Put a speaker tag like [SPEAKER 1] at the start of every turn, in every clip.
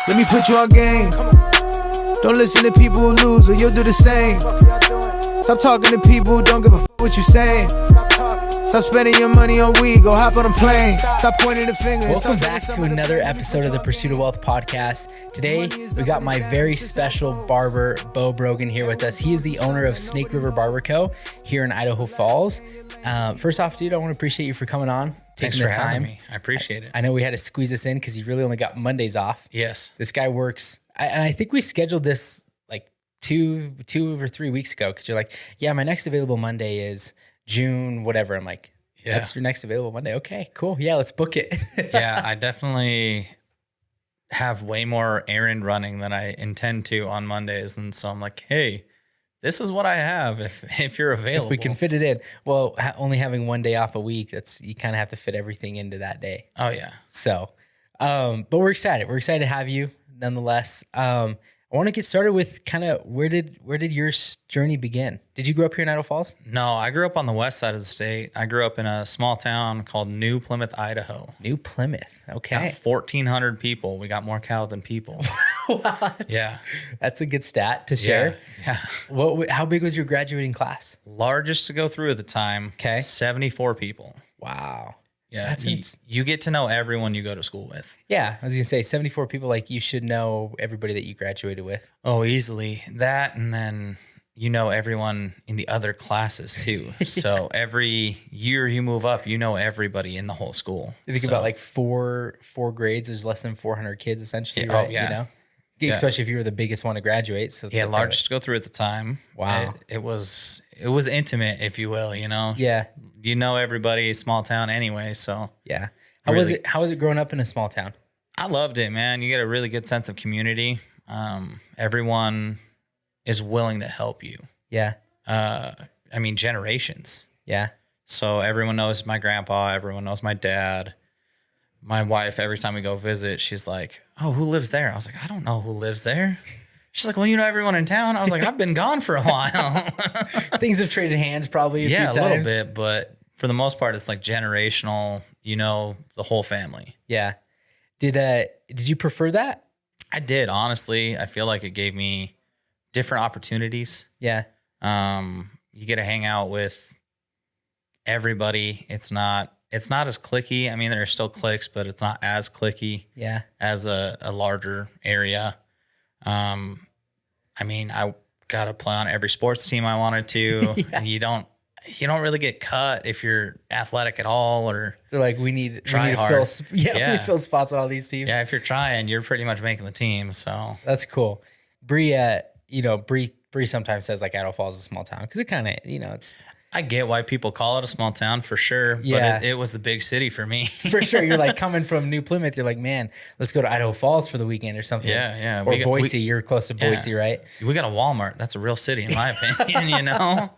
[SPEAKER 1] Let me put you on game. Don't listen to people who lose or you'll do the same. Stop talking to people who don't give a f*** what you saying. Stop spending your money on weed, go hop on a plane. Stop pointing the finger.
[SPEAKER 2] Welcome back to another episode of the Pursuit of Wealth podcast. Today, we got my very special barber, Bo Brogan, here with us. He is the owner of Snake River Barber Co. here in Idaho Falls. First off, dude, I want to appreciate you for coming on.
[SPEAKER 3] Thanks for having me. I appreciate it.
[SPEAKER 2] I know we had to squeeze this in because you really only got Mondays off.
[SPEAKER 3] Yes.
[SPEAKER 2] This guy works, and I think we scheduled this like two or 3 weeks ago because you're like, yeah, my next available Monday is June, whatever. I'm like, yeah, that's your next available Monday. Okay, cool. Yeah, let's book it.
[SPEAKER 3] Yeah, I definitely have way more errand running than I intend to on Mondays. And so I'm like, hey, this is what I have if you're available.
[SPEAKER 2] If we can fit it in. Well, only having one day off a week, you kind of have to fit everything into that day.
[SPEAKER 3] Oh, yeah.
[SPEAKER 2] So, but we're excited. We're excited to have you nonetheless. I want to get started with kind of where did your journey begin? Did you grow up here in Idaho Falls?
[SPEAKER 3] No, I grew up on the west side of the state. I grew up in a small town called New Plymouth, Idaho.
[SPEAKER 2] New Plymouth. Okay.
[SPEAKER 3] Got 1,400 people. We got more cow than people.
[SPEAKER 2] Wow, that's a good stat to share.
[SPEAKER 3] Yeah.
[SPEAKER 2] How big was your graduating class?
[SPEAKER 3] Largest to go through at the time.
[SPEAKER 2] Okay.
[SPEAKER 3] 74 people.
[SPEAKER 2] Wow.
[SPEAKER 3] Yeah, you get to know everyone you go to school with.
[SPEAKER 2] Yeah, I was going to say 74 people, like you should know everybody that you graduated with.
[SPEAKER 3] Oh, easily. That, and then you know everyone in the other classes too. Yeah. So every year you move up, you know everybody in the whole school.
[SPEAKER 2] You think about like four grades, there's less than 400 kids essentially,
[SPEAKER 3] yeah,
[SPEAKER 2] right?
[SPEAKER 3] Oh, yeah.
[SPEAKER 2] You know? Especially if you were the biggest one to graduate. So it's
[SPEAKER 3] largest to go through at the time.
[SPEAKER 2] Wow.
[SPEAKER 3] It was intimate, if you will, you know?
[SPEAKER 2] Yeah.
[SPEAKER 3] You know everybody, small town anyway, so.
[SPEAKER 2] Yeah. How was it growing up in a small town?
[SPEAKER 3] I loved it, man. You get a really good sense of community. Everyone is willing to help you.
[SPEAKER 2] Yeah.
[SPEAKER 3] I mean, generations.
[SPEAKER 2] Yeah. So
[SPEAKER 3] everyone knows my grandpa. Everyone knows my dad. My wife, every time we go visit, she's like, oh, who lives there? I was like, I don't know who lives there. She's like, well, you know everyone in town. I was like, I've been gone for a while.
[SPEAKER 2] Things have traded hands probably a few times.
[SPEAKER 3] Yeah, a little bit, but for the most part, it's like generational, you know, the whole family.
[SPEAKER 2] Yeah. Did you prefer that?
[SPEAKER 3] I did, honestly. I feel like it gave me different opportunities.
[SPEAKER 2] Yeah.
[SPEAKER 3] You get to hang out with everybody. It's not as cliquey. I mean, there are still cliques, but it's not as cliquey.
[SPEAKER 2] Yeah.
[SPEAKER 3] As a larger area. I mean, I got to play on every sports team I wanted to. Yeah. And you don't really get cut if you're athletic at all, or
[SPEAKER 2] they're like, we need
[SPEAKER 3] hard.
[SPEAKER 2] We need to fill spots on all these teams.
[SPEAKER 3] Yeah. If you're trying, you're pretty much making the team. So
[SPEAKER 2] that's cool. Bree sometimes says like Idaho Falls is a small town. Cause it kind of, it's,
[SPEAKER 3] I get why people call it a small town for sure,
[SPEAKER 2] yeah.
[SPEAKER 3] But it was the big city for me.
[SPEAKER 2] For sure. You're like coming from New Plymouth. You're like, man, let's go to Idaho Falls for the weekend or something.
[SPEAKER 3] Yeah, yeah.
[SPEAKER 2] Or Boise. You're close to Boise, right?
[SPEAKER 3] We got a Walmart. That's a real city in my opinion, you know?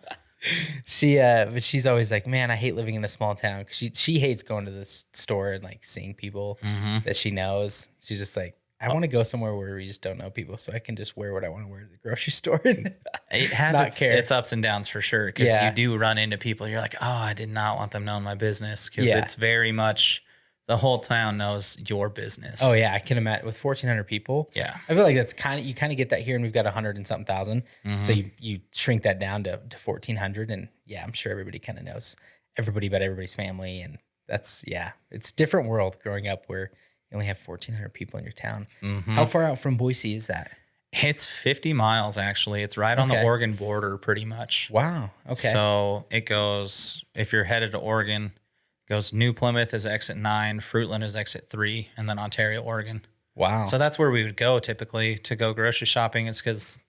[SPEAKER 2] But she's always like, man, I hate living in a small town. Cause she hates going to the store and like seeing people that she knows. She's just like, I want to go somewhere where we just don't know people, so I can just wear what I want to wear to the grocery store. It
[SPEAKER 3] has its ups and downs for sure, because you do run into people. You're like, oh, I did not want them knowing my business, because it's very much the whole town knows your business.
[SPEAKER 2] Oh yeah, I can imagine with 1,400 people.
[SPEAKER 3] Yeah,
[SPEAKER 2] I feel like that's you kind of get that here, and we've got 100 and something thousand. So you shrink that down to 1,400, and yeah, I'm sure everybody kind of knows everybody about everybody's family, and it's a different world growing up where you only have 1,400 people in your town. How far out from Boise is that?
[SPEAKER 3] It's 50 miles, actually. It's right on the Oregon border, pretty much.
[SPEAKER 2] Wow. Okay.
[SPEAKER 3] So it goes, if you're headed to Oregon, it goes New Plymouth is exit 9, Fruitland is exit 3, and then Ontario, Oregon.
[SPEAKER 2] Wow.
[SPEAKER 3] So that's where we would go typically to go grocery shopping. It's because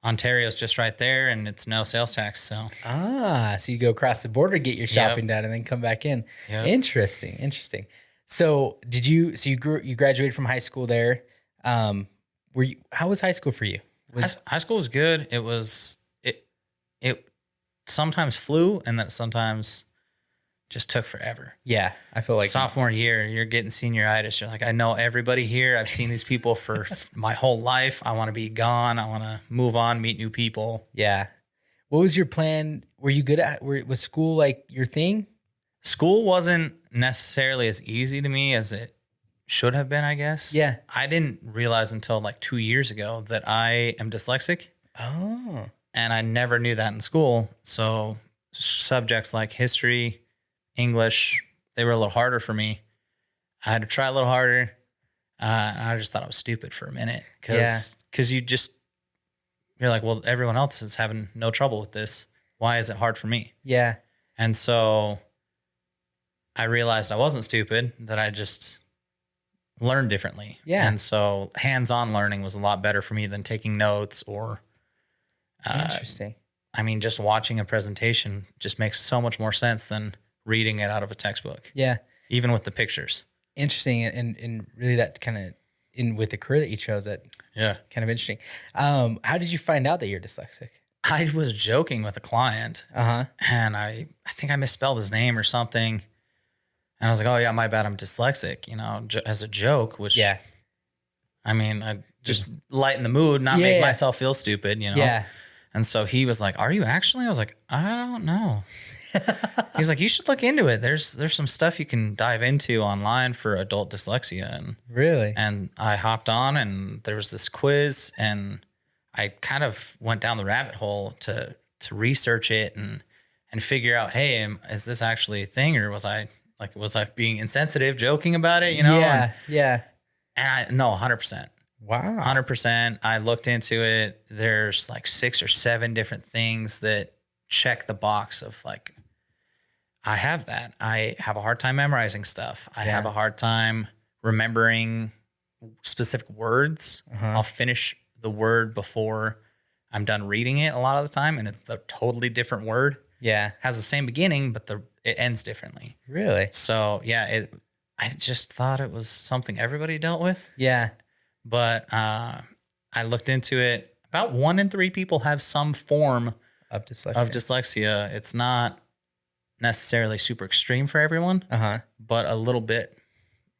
[SPEAKER 3] Ontario's just right there, and it's no sales tax. So
[SPEAKER 2] so you go across the border, get your shopping done, and then come back in. Yep. Interesting. So you graduated from high school there. How was high school for you?
[SPEAKER 3] High school was good. It sometimes flew, and then sometimes just took forever.
[SPEAKER 2] Yeah. I feel like
[SPEAKER 3] sophomore year, you're getting senioritis. You're like, I know everybody here. I've seen these people for my whole life. I want to be gone. I want to move on, meet new people.
[SPEAKER 2] Yeah. What was your plan? Were you good at, was school like your thing?
[SPEAKER 3] School wasn't necessarily as easy to me as it should have been, I guess.
[SPEAKER 2] Yeah.
[SPEAKER 3] I didn't realize until like 2 years ago that I am dyslexic.
[SPEAKER 2] Oh.
[SPEAKER 3] And I never knew that in school. So subjects like history, English, they were a little harder for me. I had to try a little harder. And I just thought I was stupid for a minute. Because you're like, well, everyone else is having no trouble with this. Why is it hard for me?
[SPEAKER 2] Yeah.
[SPEAKER 3] And so I realized I wasn't stupid, that I just learned differently.
[SPEAKER 2] Yeah.
[SPEAKER 3] And so hands-on learning was a lot better for me than taking notes or
[SPEAKER 2] Interesting.
[SPEAKER 3] I mean, just watching a presentation just makes so much more sense than reading it out of a textbook.
[SPEAKER 2] Yeah.
[SPEAKER 3] Even with the pictures.
[SPEAKER 2] Interesting. And really that kind of with the career that you chose, that kind of interesting. How did you find out that you're dyslexic?
[SPEAKER 3] I was joking with a client and I think I misspelled his name or something. And I was like, oh yeah, my bad. I'm dyslexic, as a joke, which I mean, I just lighten the mood, not make myself feel stupid,
[SPEAKER 2] Yeah.
[SPEAKER 3] And so he was like, are you actually? I was like, I don't know. He's like, you should look into it. There's some stuff you can dive into online for adult dyslexia. And
[SPEAKER 2] really?
[SPEAKER 3] And I hopped on and there was this quiz and I kind of went down the rabbit hole to research it and figure out, hey, is this actually a thing, or was I being insensitive, joking about it,
[SPEAKER 2] Yeah.
[SPEAKER 3] And no, 100%.
[SPEAKER 2] Wow.
[SPEAKER 3] 100%. I looked into it. There's like 6 or 7 different things that check the box of like, I have that. I have a hard time memorizing stuff. I have a hard time remembering specific words. I'll finish the word before I'm done reading it a lot of the time, and it's the totally different word.
[SPEAKER 2] Yeah.
[SPEAKER 3] Has the same beginning, but it ends differently.
[SPEAKER 2] Really?
[SPEAKER 3] So yeah, I just thought it was something everybody dealt with.
[SPEAKER 2] Yeah.
[SPEAKER 3] But I looked into it. About 1 in 3 people have some form
[SPEAKER 2] Of dyslexia.
[SPEAKER 3] It's not necessarily super extreme for everyone, but a little bit.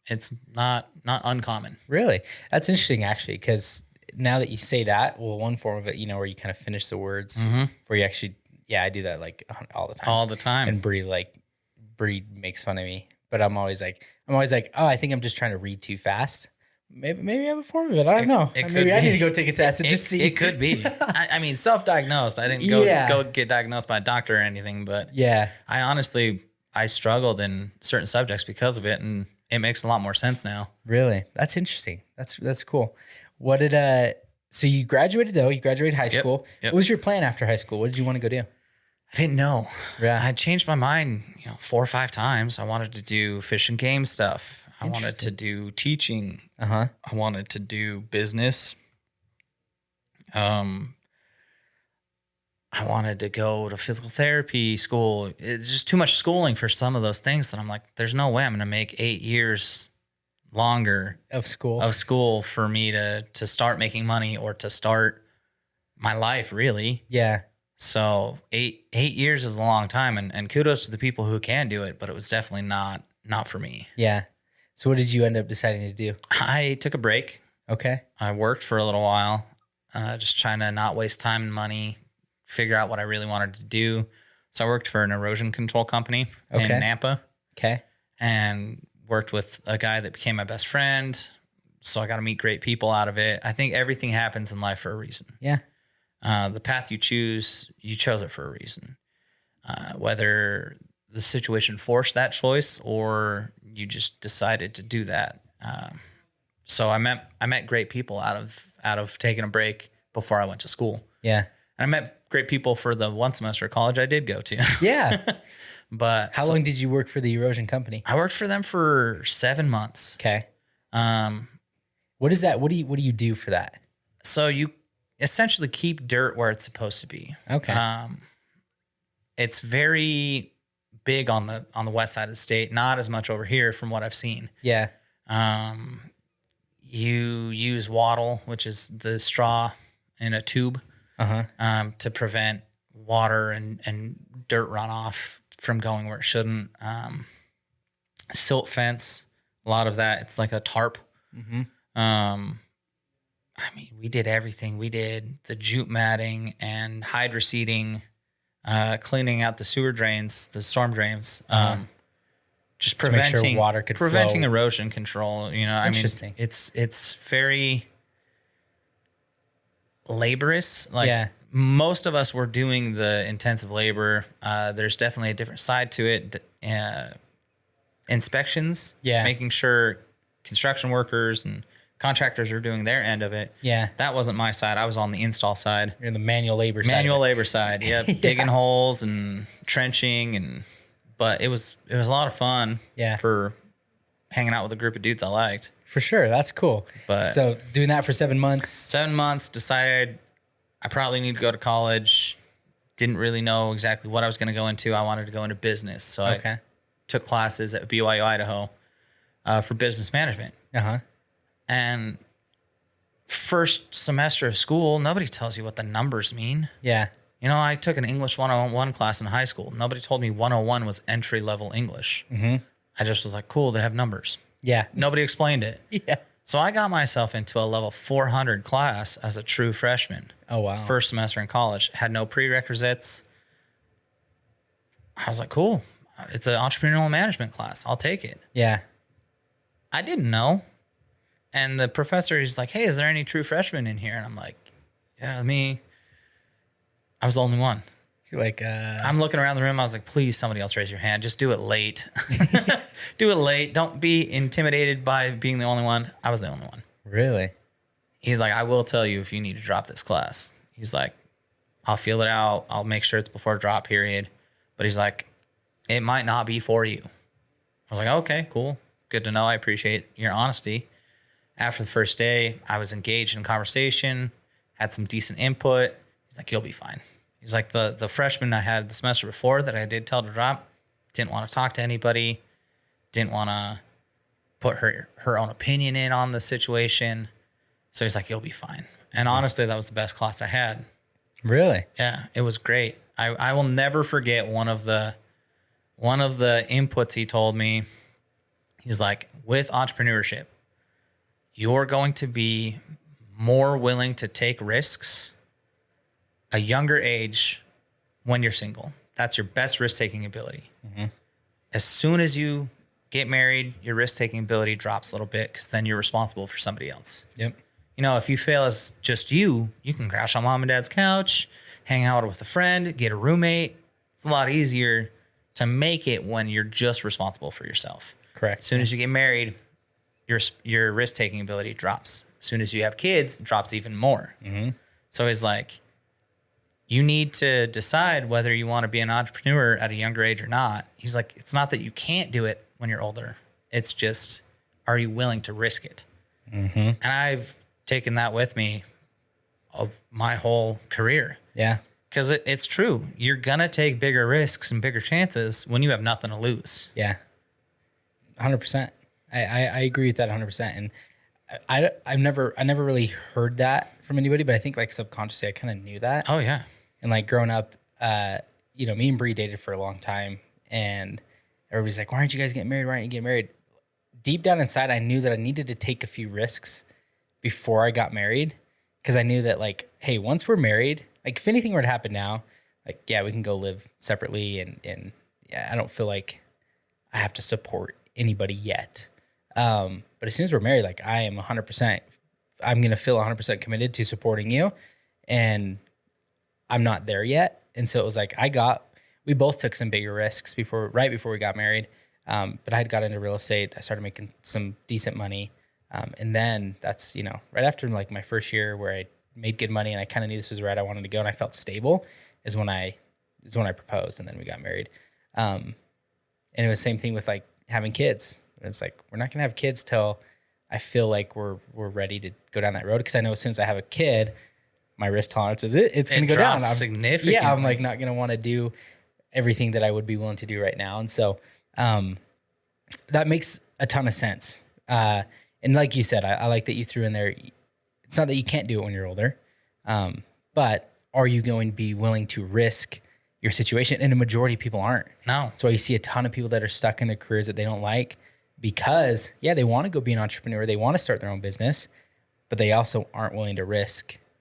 [SPEAKER 3] It's not uncommon.
[SPEAKER 2] Really? That's interesting, actually, because now that you say that, well, one form of it, where you kind of finish the words, where you actually, I do that like all the time.
[SPEAKER 3] All the time.
[SPEAKER 2] And Bree makes fun of me, but I'm always like, oh, I think I'm just trying to read too fast. Maybe I have a form of it. I don't know. Maybe I need to go take a test and just see.
[SPEAKER 3] It could be. I mean, self-diagnosed. I didn't go get diagnosed by a doctor or anything, but I honestly, I struggled in certain subjects because of it, and it makes a lot more sense now.
[SPEAKER 2] Really? That's interesting. That's cool. What did so you graduated though? You graduated high school.
[SPEAKER 3] Yep.
[SPEAKER 2] What was your plan after high school? What did you want to go do?
[SPEAKER 3] I didn't know.
[SPEAKER 2] Yeah.
[SPEAKER 3] I changed my mind, 4 or 5 times. I wanted to do fish and game stuff. I wanted to do teaching. I wanted to do business. I wanted to go to physical therapy school. It's just too much schooling for some of those things that I'm like, there's no way I'm going to make 8 years longer
[SPEAKER 2] of school
[SPEAKER 3] for me to start making money or to start my life, really.
[SPEAKER 2] Yeah.
[SPEAKER 3] So 8 years is a long time, and kudos to the people who can do it, but it was definitely not for me.
[SPEAKER 2] Yeah. So what did you end up deciding to do?
[SPEAKER 3] I took a break.
[SPEAKER 2] Okay.
[SPEAKER 3] I worked for a little while, just trying to not waste time and money, figure out what I really wanted to do. So I worked for an erosion control company in Nampa.
[SPEAKER 2] Okay.
[SPEAKER 3] And worked with a guy that became my best friend. So I got to meet great people out of it. I think everything happens in life for a reason.
[SPEAKER 2] Yeah.
[SPEAKER 3] The path you chose it for a reason. Whether the situation forced that choice or you just decided to do that. So I met great people out of taking a break before I went to school.
[SPEAKER 2] Yeah.
[SPEAKER 3] And I met great people for the 1 semester of college I did go to.
[SPEAKER 2] Yeah.
[SPEAKER 3] But
[SPEAKER 2] how long did you work for the erosion company?
[SPEAKER 3] I worked for them for 7 months.
[SPEAKER 2] Okay. What is that? What do you do for that?
[SPEAKER 3] So you essentially keep dirt where it's supposed to be.
[SPEAKER 2] Okay.
[SPEAKER 3] It's very big on the west side of the state, not as much over here from what I've seen.
[SPEAKER 2] Yeah.
[SPEAKER 3] You use wattle, which is the straw in a tube, to prevent water and dirt runoff from going where it shouldn't. Silt fence, a lot of that. It's like a tarp. I mean, we did everything. We did the jute matting and hydro seeding, cleaning out the sewer drains, the storm drains. just
[SPEAKER 2] to make sure
[SPEAKER 3] preventing
[SPEAKER 2] water could
[SPEAKER 3] preventing
[SPEAKER 2] flow.
[SPEAKER 3] erosion control. You know, I mean,
[SPEAKER 2] Interesting.
[SPEAKER 3] it's very laborious. Like
[SPEAKER 2] Yeah.
[SPEAKER 3] most of us were doing the intensive labor. There's definitely a different side to it. Inspections,
[SPEAKER 2] Yeah.
[SPEAKER 3] making sure construction workers and contractors are doing their end of it.
[SPEAKER 2] Yeah.
[SPEAKER 3] That wasn't my side. I was on the install side.
[SPEAKER 2] You're in the manual labor side.
[SPEAKER 3] Manual
[SPEAKER 2] of it.
[SPEAKER 3] labor side. Yep. Digging holes and trenching but it was a lot of fun.
[SPEAKER 2] Yeah.
[SPEAKER 3] For hanging out with a group of dudes I liked.
[SPEAKER 2] For sure. That's cool.
[SPEAKER 3] But
[SPEAKER 2] so doing that for 7 months.
[SPEAKER 3] 7 months, decided I probably need to go to college. Didn't really know exactly what I was going to go into. I wanted to go into business. So I took classes at BYU, Idaho for business management.
[SPEAKER 2] Uh-huh.
[SPEAKER 3] And first semester of school, nobody tells you what the numbers mean.
[SPEAKER 2] Yeah.
[SPEAKER 3] You know, I took an English 101 class in high school. Nobody told me 101 was entry-level English. Mm-hmm. I just was like, cool, they have numbers.
[SPEAKER 2] Yeah.
[SPEAKER 3] Nobody explained it.
[SPEAKER 2] Yeah.
[SPEAKER 3] So I got myself into a level 400 class as a true freshman.
[SPEAKER 2] Oh, wow.
[SPEAKER 3] First semester in college. Had no prerequisites. I was like, cool. It's an entrepreneurial management class. I'll take it.
[SPEAKER 2] Yeah.
[SPEAKER 3] I didn't know. And the professor, he's like, hey, is there any true freshmen in here? And I'm like, yeah, me. I was the only one.
[SPEAKER 2] You're like,
[SPEAKER 3] I'm looking around the room. I was like, please, somebody else raise your hand. Just do it late. Do it late. Don't be intimidated by being the only one. I was the only one.
[SPEAKER 2] really?
[SPEAKER 3] He's like, I will tell you if you need to drop this class. He's like, I'll feel it out. I'll make sure it's before drop period. But he's like, it might not be for you. I was like, okay, cool. Good to know. I appreciate your honesty. After the first day, I was engaged in conversation, had some decent input. He's like, you'll be fine. He's like, the freshman I had the semester before that I did tell to drop, didn't want to talk to anybody, didn't want to put her own opinion in on the situation. So he's like, you'll be fine. And honestly, that was the best class I had.
[SPEAKER 2] Really?
[SPEAKER 3] Yeah, it was great. I will never forget one of the inputs he told me. He's like, with entrepreneurship, you're going to be more willing to take risks a younger age when you're single. That's your best risk-taking ability. Mm-hmm. As soon as you get married, your risk-taking ability drops a little bit because then you're responsible for somebody else.
[SPEAKER 2] Yep.
[SPEAKER 3] You know, if you fail as just you can crash on mom and dad's couch, hang out with a friend, get a roommate. It's a lot easier to make it when you're just responsible for yourself.
[SPEAKER 2] Correct.
[SPEAKER 3] As soon as you get married, your risk-taking ability drops. As soon as you have kids, it drops even more. Mm-hmm. So he's like, you need to decide whether you want to be an entrepreneur at a younger age or not. He's like, it's not that you can't do it when you're older. It's just, are you willing to risk it? Mm-hmm. And I've taken that with me of my whole career.
[SPEAKER 2] Yeah.
[SPEAKER 3] Because it's true. You're going to take bigger risks and bigger chances when you have nothing to lose.
[SPEAKER 2] Yeah. 100%. I agree with that 100%. And I never really heard that from anybody, but I think like subconsciously I kind of knew that.
[SPEAKER 3] Oh, yeah.
[SPEAKER 2] And like growing up, me and Bree dated for a long time, and everybody's like, why aren't you guys getting married? Why aren't you getting married? Deep down inside, I knew that I needed to take a few risks before I got married. Cause I knew that like, hey, once we're married, like if anything were to happen now, like, yeah, we can go live separately. And yeah, I don't feel like I have to support anybody yet. But as soon as we're married, like I am 100%, I'm going to feel 100% committed to supporting you. And I'm not there yet. And so it was like, we both took some bigger risks right before we got married. But I had got into real estate. I started making some decent money. And then that's, right after like my first year where I made good money and I kind of knew this was right, I wanted to go and I felt stable is when I proposed, and then we got married. And it was the same thing with like having kids. It's like, we're not going to have kids till I feel like we're ready to go down that road. Cause I know as soon as I have a kid, my risk tolerance it's going to go down.
[SPEAKER 3] Significantly.
[SPEAKER 2] Yeah. I'm like not going to want to do everything that I would be willing to do right now. And so, that makes a ton of sense. And like you said, I like that you threw in there. It's not that you can't do it when you're older. But are you going to be willing to risk your situation? And a majority of people aren't.
[SPEAKER 3] No.
[SPEAKER 2] That's why you see a ton of people that are stuck in their careers that they don't like because, yeah, they want to go be an entrepreneur. They want to start their own business, but they also aren't willing to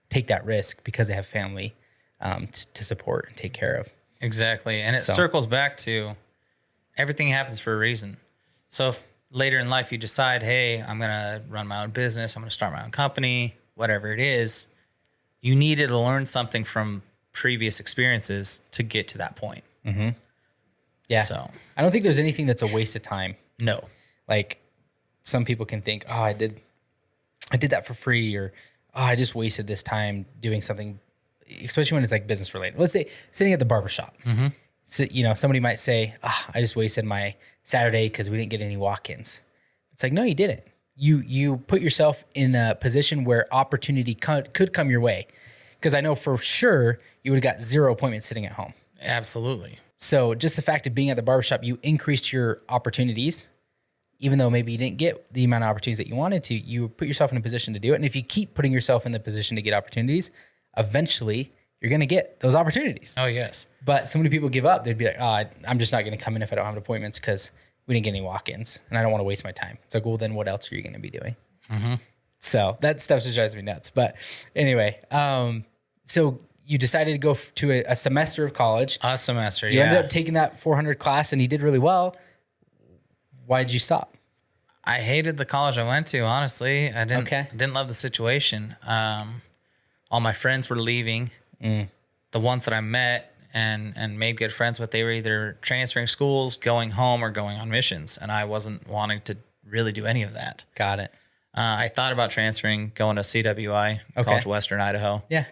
[SPEAKER 2] take that risk because they have family to support and take care of.
[SPEAKER 3] Exactly. And it circles back to everything happens for a reason. So if later in life you decide, hey, I'm going to run my own business, I'm going to start my own company, whatever it is, you needed to learn something from previous experiences to get to that point.
[SPEAKER 2] Mm-hmm. Yeah.
[SPEAKER 3] So
[SPEAKER 2] I don't think there's anything that's a waste of time.
[SPEAKER 3] no.
[SPEAKER 2] Like some people can think, oh, I did that for free, or oh, I just wasted this time doing something, especially when it's like business related. Let's say sitting at the barbershop. Mm-hmm. So, somebody might say, oh, I just wasted my Saturday because we didn't get any walk-ins. It's like, no, you didn't. You put yourself in a position where opportunity could come your way. Because I know for sure you would have got 0 appointments sitting at home.
[SPEAKER 3] Absolutely.
[SPEAKER 2] So just the fact of being at the barbershop, you increased your opportunities. Even though maybe you didn't get the amount of opportunities that you wanted to, you put yourself in a position to do it. And if you keep putting yourself in the position to get opportunities, eventually you're going to get those opportunities.
[SPEAKER 3] Oh, yes.
[SPEAKER 2] But so many people give up. They'd be like, oh, I'm just not going to come in if I don't have appointments because we didn't get any walk-ins and I don't want to waste my time. It's like, well, then what else are you going to be doing? Mm-hmm. So that stuff just drives me nuts. But anyway, so you decided to go to a semester of college.
[SPEAKER 3] A semester,
[SPEAKER 2] You ended up taking that 400 class and you did really well. Why did you stop?
[SPEAKER 3] I hated the college I went to, honestly. I didn't love the situation. All my friends were leaving. The ones that I met and made good friends with, they were either transferring schools, going home, or going on missions. And I wasn't wanting to really do any of that.
[SPEAKER 2] Got it.
[SPEAKER 3] I thought about transferring, going to CWI, College of Western Idaho.
[SPEAKER 2] Yeah.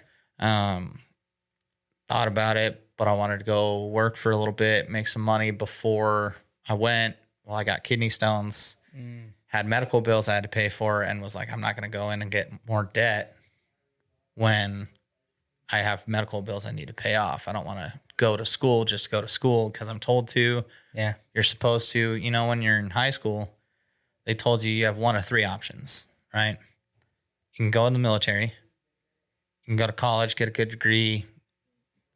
[SPEAKER 3] Thought about it, but I wanted to go work for a little bit, make some money before I went. Well, I got kidney stones, had medical bills I had to pay for, and was like, I'm not going to go in and get more debt when I have medical bills I need to pay off. I don't want to go to school just to go to school because I'm told to.
[SPEAKER 2] Yeah.
[SPEAKER 3] You're supposed to, when you're in high school, they told you have one of three options, right? You can go in the military, you can go to college, get a good degree,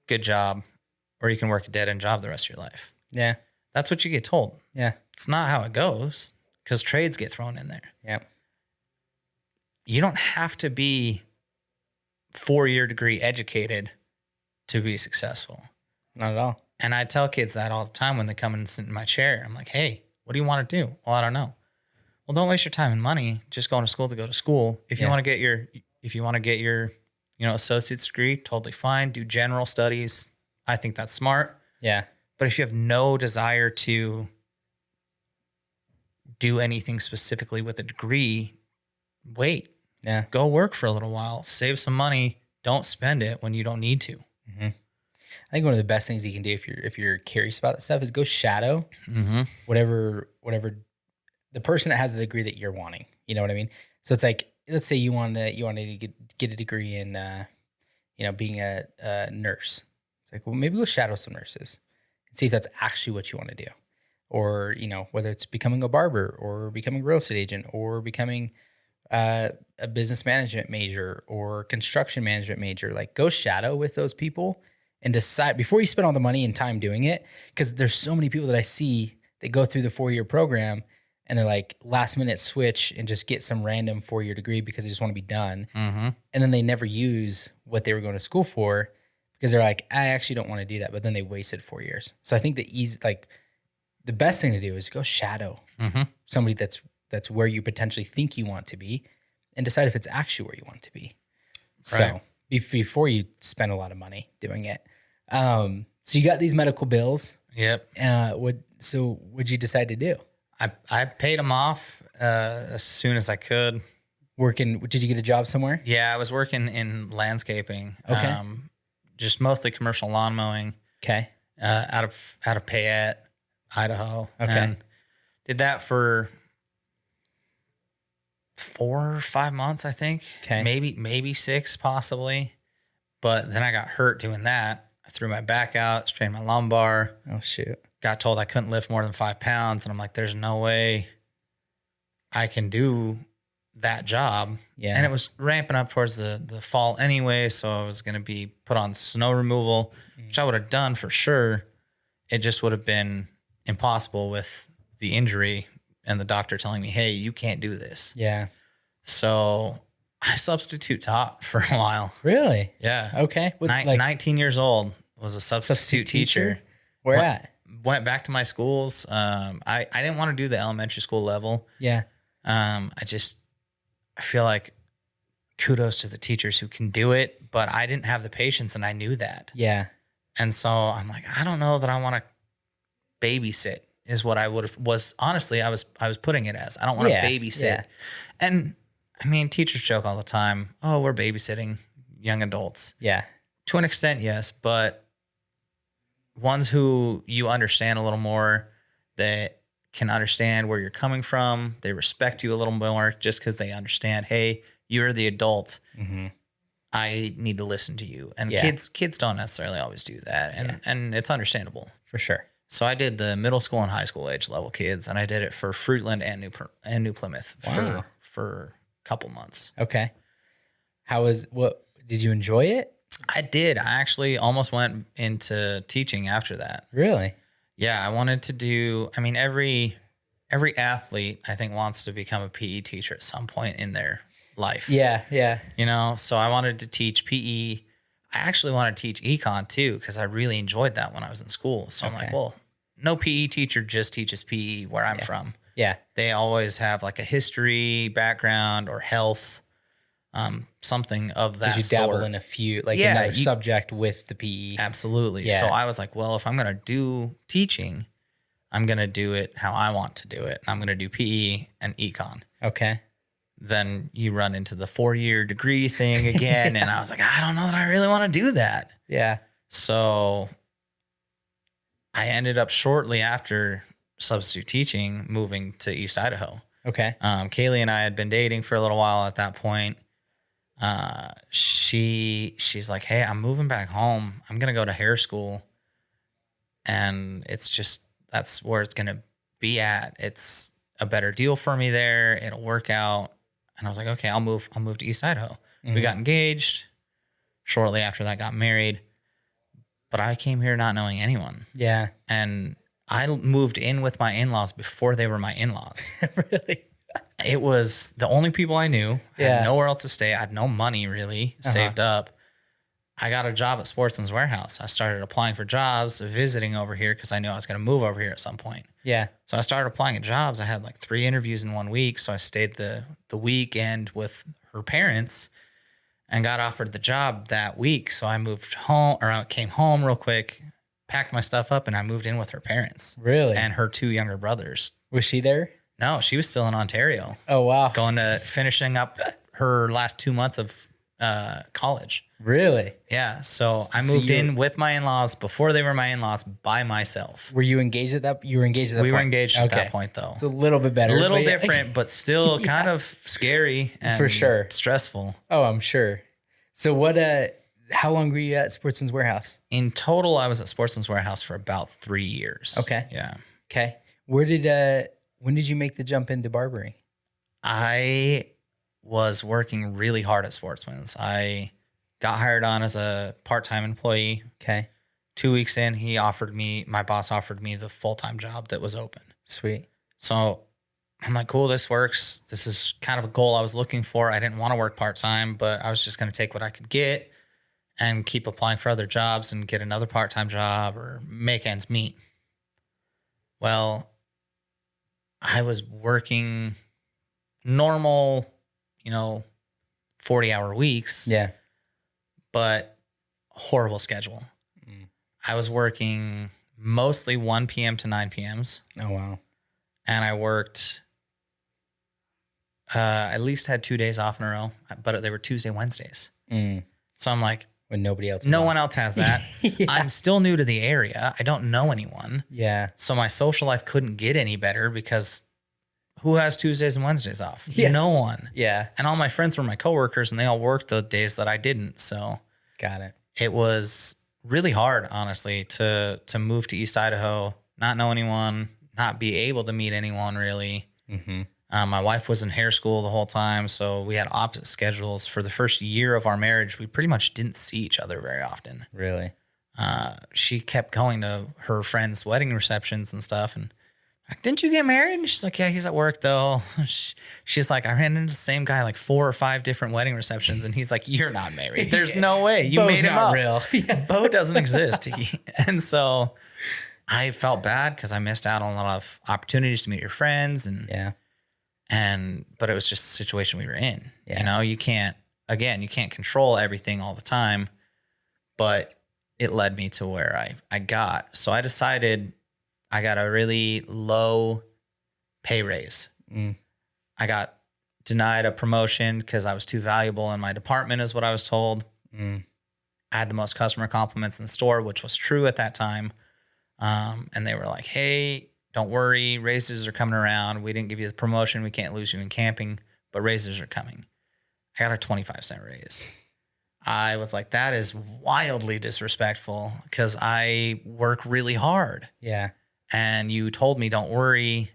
[SPEAKER 3] good job, or you can work a dead-end job the rest of your life.
[SPEAKER 2] Yeah.
[SPEAKER 3] That's what you get told.
[SPEAKER 2] Yeah.
[SPEAKER 3] It's not how it goes because trades get thrown in there.
[SPEAKER 2] Yeah.
[SPEAKER 3] You don't have to be 4-year degree educated to be successful.
[SPEAKER 2] Not at all.
[SPEAKER 3] And I tell kids that all the time when they come and sit in my chair. I'm like, hey, what do you want to do? Well, I don't know. Well, don't waste your time and money just going to school to go to school. If you want to get your, associate's degree, totally fine. Do general studies. I think that's smart.
[SPEAKER 2] Yeah.
[SPEAKER 3] But if you have no desire to do anything specifically with a degree, wait.
[SPEAKER 2] Yeah.
[SPEAKER 3] Go work for a little while. Save some money. Don't spend it when you don't need to.
[SPEAKER 2] Mm-hmm. I think one of the best things you can do if you're curious about that stuff is go shadow whatever the person that has the degree that you're wanting. You know what I mean? So it's like, let's say you wanted to get a degree in being a nurse. It's like, well, maybe go shadow some nurses and see if that's actually what you want to do. Or, whether it's becoming a barber or becoming a real estate agent or becoming a business management major or construction management major, like go shadow with those people and decide before you spend all the money and time doing it. Cause there's so many people that I see that go through the 4-year program and they're like last minute switch and just get some random 4-year degree because they just want to be done. Mm-hmm. And then they never use what they were going to school for because they're like, I actually don't want to do that. But then they wasted 4 years. So I think the best thing to do is go shadow somebody that's where you potentially think you want to be and decide if it's actually where you want to be.
[SPEAKER 3] Right.
[SPEAKER 2] So before you spend a lot of money doing it. So you got these medical bills.
[SPEAKER 3] Yep.
[SPEAKER 2] What'd you decide to do?
[SPEAKER 3] I paid them off as soon as I could.
[SPEAKER 2] Did you get a job somewhere?
[SPEAKER 3] Yeah, I was working in landscaping.
[SPEAKER 2] Okay.
[SPEAKER 3] Just mostly commercial lawn mowing.
[SPEAKER 2] Okay.
[SPEAKER 3] Out of Payette, Idaho.
[SPEAKER 2] Okay.
[SPEAKER 3] And did that for 4 or 5 months, I think.
[SPEAKER 2] Okay.
[SPEAKER 3] Maybe 6 possibly. But then I got hurt doing that. I threw my back out, strained my lumbar.
[SPEAKER 2] Oh, shoot.
[SPEAKER 3] Got told I couldn't lift more than 5 pounds. And I'm like, there's no way I can do that job.
[SPEAKER 2] Yeah.
[SPEAKER 3] And it was ramping up towards the fall anyway. So I was going to be put on snow removal, which I would have done for sure. It just would have been impossible with the injury and the doctor telling me, hey, you can't do this.
[SPEAKER 2] Yeah.
[SPEAKER 3] So I substitute taught for a while.
[SPEAKER 2] Really?
[SPEAKER 3] Yeah.
[SPEAKER 2] Okay.
[SPEAKER 3] 19 years old, was a substitute teacher.
[SPEAKER 2] Where at?
[SPEAKER 3] went back to my schools. I didn't want to do the elementary school level.
[SPEAKER 2] Yeah.
[SPEAKER 3] I feel like kudos to the teachers who can do it, but I didn't have the patience and I knew that.
[SPEAKER 2] Yeah.
[SPEAKER 3] And so I'm like, I don't know that I want to babysit is what I was honestly, I was putting it as. I don't want to babysit.
[SPEAKER 2] Yeah.
[SPEAKER 3] And I mean, teachers joke all the time, oh, we're babysitting young adults.
[SPEAKER 2] Yeah.
[SPEAKER 3] To an extent, yes, but ones who you understand a little more, that can understand where you're coming from. They respect you a little more just because they understand, hey, you're the adult.
[SPEAKER 2] Mm-hmm.
[SPEAKER 3] I need to listen to you. And kids don't necessarily always do that. And it's understandable.
[SPEAKER 2] For sure.
[SPEAKER 3] So I did the middle school and high school age level kids, and I did it for Fruitland and New Plymouth for a couple months.
[SPEAKER 2] Okay. Did you enjoy it?
[SPEAKER 3] I did. I actually almost went into teaching after that.
[SPEAKER 2] Really?
[SPEAKER 3] Yeah, I wanted to do, I mean, every athlete, I think, wants to become a PE teacher at some point in their life.
[SPEAKER 2] Yeah, yeah.
[SPEAKER 3] You know, so I wanted to teach PE. I actually wanted to teach econ too, because I really enjoyed that when I was in school. So I'm like, well, no PE teacher just teaches PE where I'm from.
[SPEAKER 2] Yeah.
[SPEAKER 3] They always have like a history background or health, something of that
[SPEAKER 2] sort. You dabble in a few, like another subject with the PE.
[SPEAKER 3] Absolutely. Yeah. So I was like, well, if I'm going to do teaching, I'm going to do it how I want to do it. I'm going to do PE and econ.
[SPEAKER 2] Okay.
[SPEAKER 3] Then you run into the 4-year degree thing again. And I was like, I don't know that I really want to do that.
[SPEAKER 2] Yeah.
[SPEAKER 3] So I ended up shortly after substitute teaching moving to East Idaho.
[SPEAKER 2] Okay.
[SPEAKER 3] Kaylee and I had been dating for a little while at that point. She's like, hey, I'm moving back home. I'm going to go to hair school. And it's just, that's where it's going to be at. It's a better deal for me there. It'll work out. And I was like, okay, I'll move to East Idaho. Mm-hmm. We got engaged. Shortly after that, got married. But I came here not knowing anyone.
[SPEAKER 2] Yeah.
[SPEAKER 3] And I moved in with my in-laws before they were my in-laws.
[SPEAKER 2] Really?
[SPEAKER 3] It was the only people I knew. I had nowhere else to stay. I had no money really saved up. I got a job at Sportsman's Warehouse. I started applying for jobs, visiting over here because I knew I was going to move over here at some point.
[SPEAKER 2] Yeah.
[SPEAKER 3] So I started applying at jobs. I had like 3 interviews in 1 week. So I stayed the weekend with her parents and got offered the job that week. So I moved home, or I came home real quick, packed my stuff up, and I moved in with her parents.
[SPEAKER 2] Really?
[SPEAKER 3] And her 2 younger brothers.
[SPEAKER 2] Was she there?
[SPEAKER 3] No, she was still in Ontario.
[SPEAKER 2] Oh, wow.
[SPEAKER 3] Finishing up her last 2 months of college.
[SPEAKER 2] Really?
[SPEAKER 3] Yeah. So I moved in with my in-laws before they were my in-laws by myself.
[SPEAKER 2] Were you engaged at that? You were engaged at that point?
[SPEAKER 3] We were engaged at that point, though.
[SPEAKER 2] It's a little bit better.
[SPEAKER 3] A little different, but still kind of scary and
[SPEAKER 2] for sure
[SPEAKER 3] stressful.
[SPEAKER 2] Oh, I'm sure. So how long were you at Sportsman's Warehouse?
[SPEAKER 3] In total, I was at Sportsman's Warehouse for about 3 years.
[SPEAKER 2] Okay.
[SPEAKER 3] Yeah.
[SPEAKER 2] Okay. When did you make the jump into barbering?
[SPEAKER 3] I was working really hard at Sportsman's. I got hired on as a part-time employee.
[SPEAKER 2] Okay.
[SPEAKER 3] 2 weeks in, my boss offered me the full-time job that was open.
[SPEAKER 2] Sweet.
[SPEAKER 3] So I'm like, cool, this works. This is kind of a goal I was looking for. I didn't want to work part-time, but I was just going to take what I could get and keep applying for other jobs and get another part-time job or make ends meet. Well, I was working normal, 40-hour weeks.
[SPEAKER 2] Yeah.
[SPEAKER 3] But horrible schedule. I was working mostly 1 p.m. to 9 p.m.s.
[SPEAKER 2] Oh, wow.
[SPEAKER 3] And I worked, at least had 2 days off in a row, but they were Tuesday, Wednesdays. So I'm like,
[SPEAKER 2] when nobody else
[SPEAKER 3] no one else has that. Yeah. I'm still new to the area. I don't know anyone.
[SPEAKER 2] Yeah.
[SPEAKER 3] So my social life couldn't get any better because who has Tuesdays and Wednesdays off?
[SPEAKER 2] Yeah.
[SPEAKER 3] No one.
[SPEAKER 2] Yeah.
[SPEAKER 3] And all my friends were my coworkers and they all worked the days that I didn't. So
[SPEAKER 2] got it.
[SPEAKER 3] It was really hard, honestly, to move to East Idaho, not know anyone, not be able to meet anyone really. Mm-hmm. My wife was in hair school the whole time, so we had opposite schedules. For the first year of our marriage, we pretty much didn't see each other very often.
[SPEAKER 2] Really?
[SPEAKER 3] She kept going to her friends' wedding receptions and stuff, and like, didn't you get married? And she's like, yeah, he's at work though. She's like, I ran into the same guy like 4 or 5 different wedding receptions, and he's like, you're not married. There's no way. You
[SPEAKER 2] Bo's
[SPEAKER 3] made him
[SPEAKER 2] not
[SPEAKER 3] up.
[SPEAKER 2] real.
[SPEAKER 3] Bo doesn't exist. And so I felt bad because I missed out on a lot of opportunities to meet your friends but it was just the situation we were in.
[SPEAKER 2] Yeah.
[SPEAKER 3] You know, you can't control everything all the time, but it led me to where I got. So I decided I got a really low pay raise. I got denied a promotion because I was too valuable in my department is what I was told. I had the most customer compliments in the store, which was true at that time. And they were like, hey, don't worry, raises are coming around. We didn't give you the promotion. We can't lose you in camping, but raises are coming. I got a 25-cent raise. I was like, that is wildly disrespectful because I work really hard.
[SPEAKER 2] Yeah.
[SPEAKER 3] And you told me, don't worry,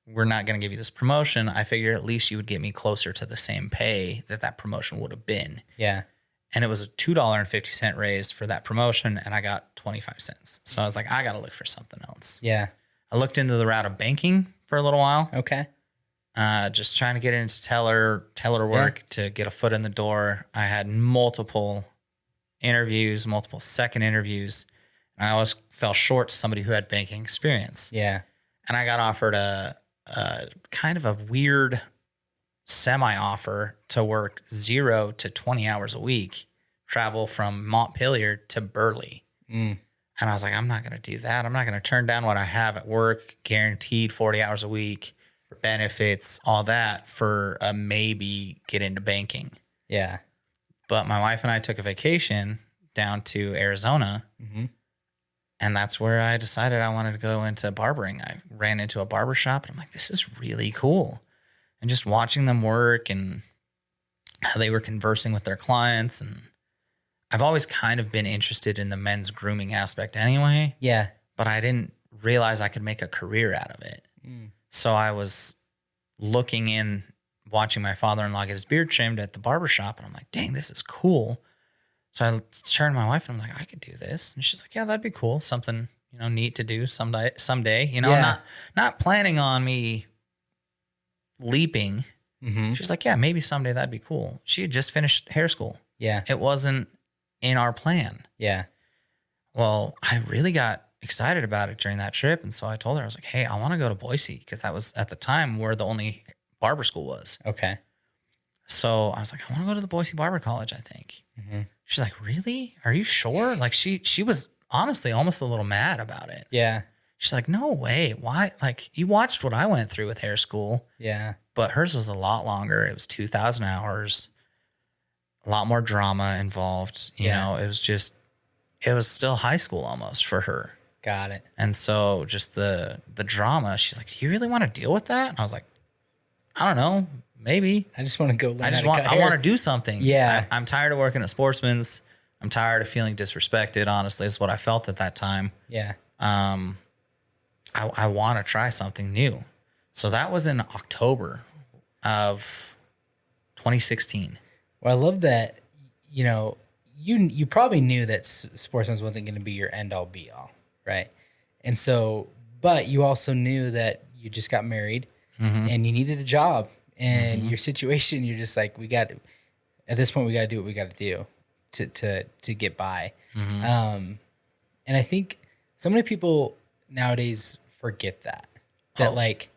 [SPEAKER 3] we're not going to give you this promotion. I figured at least you would get me closer to the same pay that promotion would have been.
[SPEAKER 2] Yeah.
[SPEAKER 3] And it was a $2.50 raise for that promotion, and I got 25 cents. So I was like, I got to look for something else.
[SPEAKER 2] Yeah.
[SPEAKER 3] I looked into the route of banking for a little while.
[SPEAKER 2] Okay.
[SPEAKER 3] Just trying to get into teller work to get a foot in the door. I had multiple interviews, multiple second interviews, and I always fell short to somebody who had banking experience.
[SPEAKER 2] Yeah.
[SPEAKER 3] And I got offered a kind of a weird semi-offer to work 0 to 20 hours a week, travel from Montpelier to Burley. And I was like, I'm not going to do that. I'm not going to turn down what I have at work, guaranteed 40 hours a week, benefits, all that for a maybe get into banking.
[SPEAKER 2] Yeah.
[SPEAKER 3] But my wife and I took a vacation down to Arizona. And that's where I decided I wanted to go into barbering. I ran into a barber shop and I'm like, this is really cool. And just watching them work and how they were conversing with their clients. And I've always kind of been interested in the men's grooming aspect anyway.
[SPEAKER 2] Yeah.
[SPEAKER 3] But I didn't realize I could make a career out of it. So I was watching my father-in-law get his beard trimmed at the barber shop. And I'm like, dang, this is cool. So I turned to my wife and I'm like, I could do this. And she's like, yeah, that'd be cool. Something, neat to do someday, not planning on me leaping. She's like, yeah, maybe someday that'd be cool. She had just finished hair school.
[SPEAKER 2] Yeah.
[SPEAKER 3] It wasn't in our plan.
[SPEAKER 2] Yeah.
[SPEAKER 3] Well, I really got excited about it during that trip. And so I told her, I was like, hey, I want to go to Boise because that was at the time where the only barber school was.
[SPEAKER 2] Okay.
[SPEAKER 3] So I was like, I want to go to the Boise Barber College, I think. She's like, really? Are you sure? Like she was honestly almost a little mad about it.
[SPEAKER 2] Yeah.
[SPEAKER 3] She's like, no way. Why? Like you watched what I went through with hair school.
[SPEAKER 2] Yeah.
[SPEAKER 3] But hers was a lot longer. It was 2,000 hours, a lot more drama involved. You know, it was still high school almost for her.
[SPEAKER 2] Got it.
[SPEAKER 3] And so just the drama, she's like, do you really want to deal with that? And I was like, I don't know, maybe.
[SPEAKER 2] I just want to go learn
[SPEAKER 3] I want to do something.
[SPEAKER 2] Yeah.
[SPEAKER 3] I'm tired of working at Sportsman's. I'm tired of feeling disrespected, honestly, is what I felt at that time.
[SPEAKER 2] Yeah.
[SPEAKER 3] I want to try something new. So that was in October of 2016.
[SPEAKER 2] Well, I love that, you probably knew that Sportsman's wasn't going to be your end all be all, right? And so, but you also knew that you just got married and you needed a job and your situation, you're just like, at this point, we got to do what we got to do to get by. And I think so many people nowadays forget that like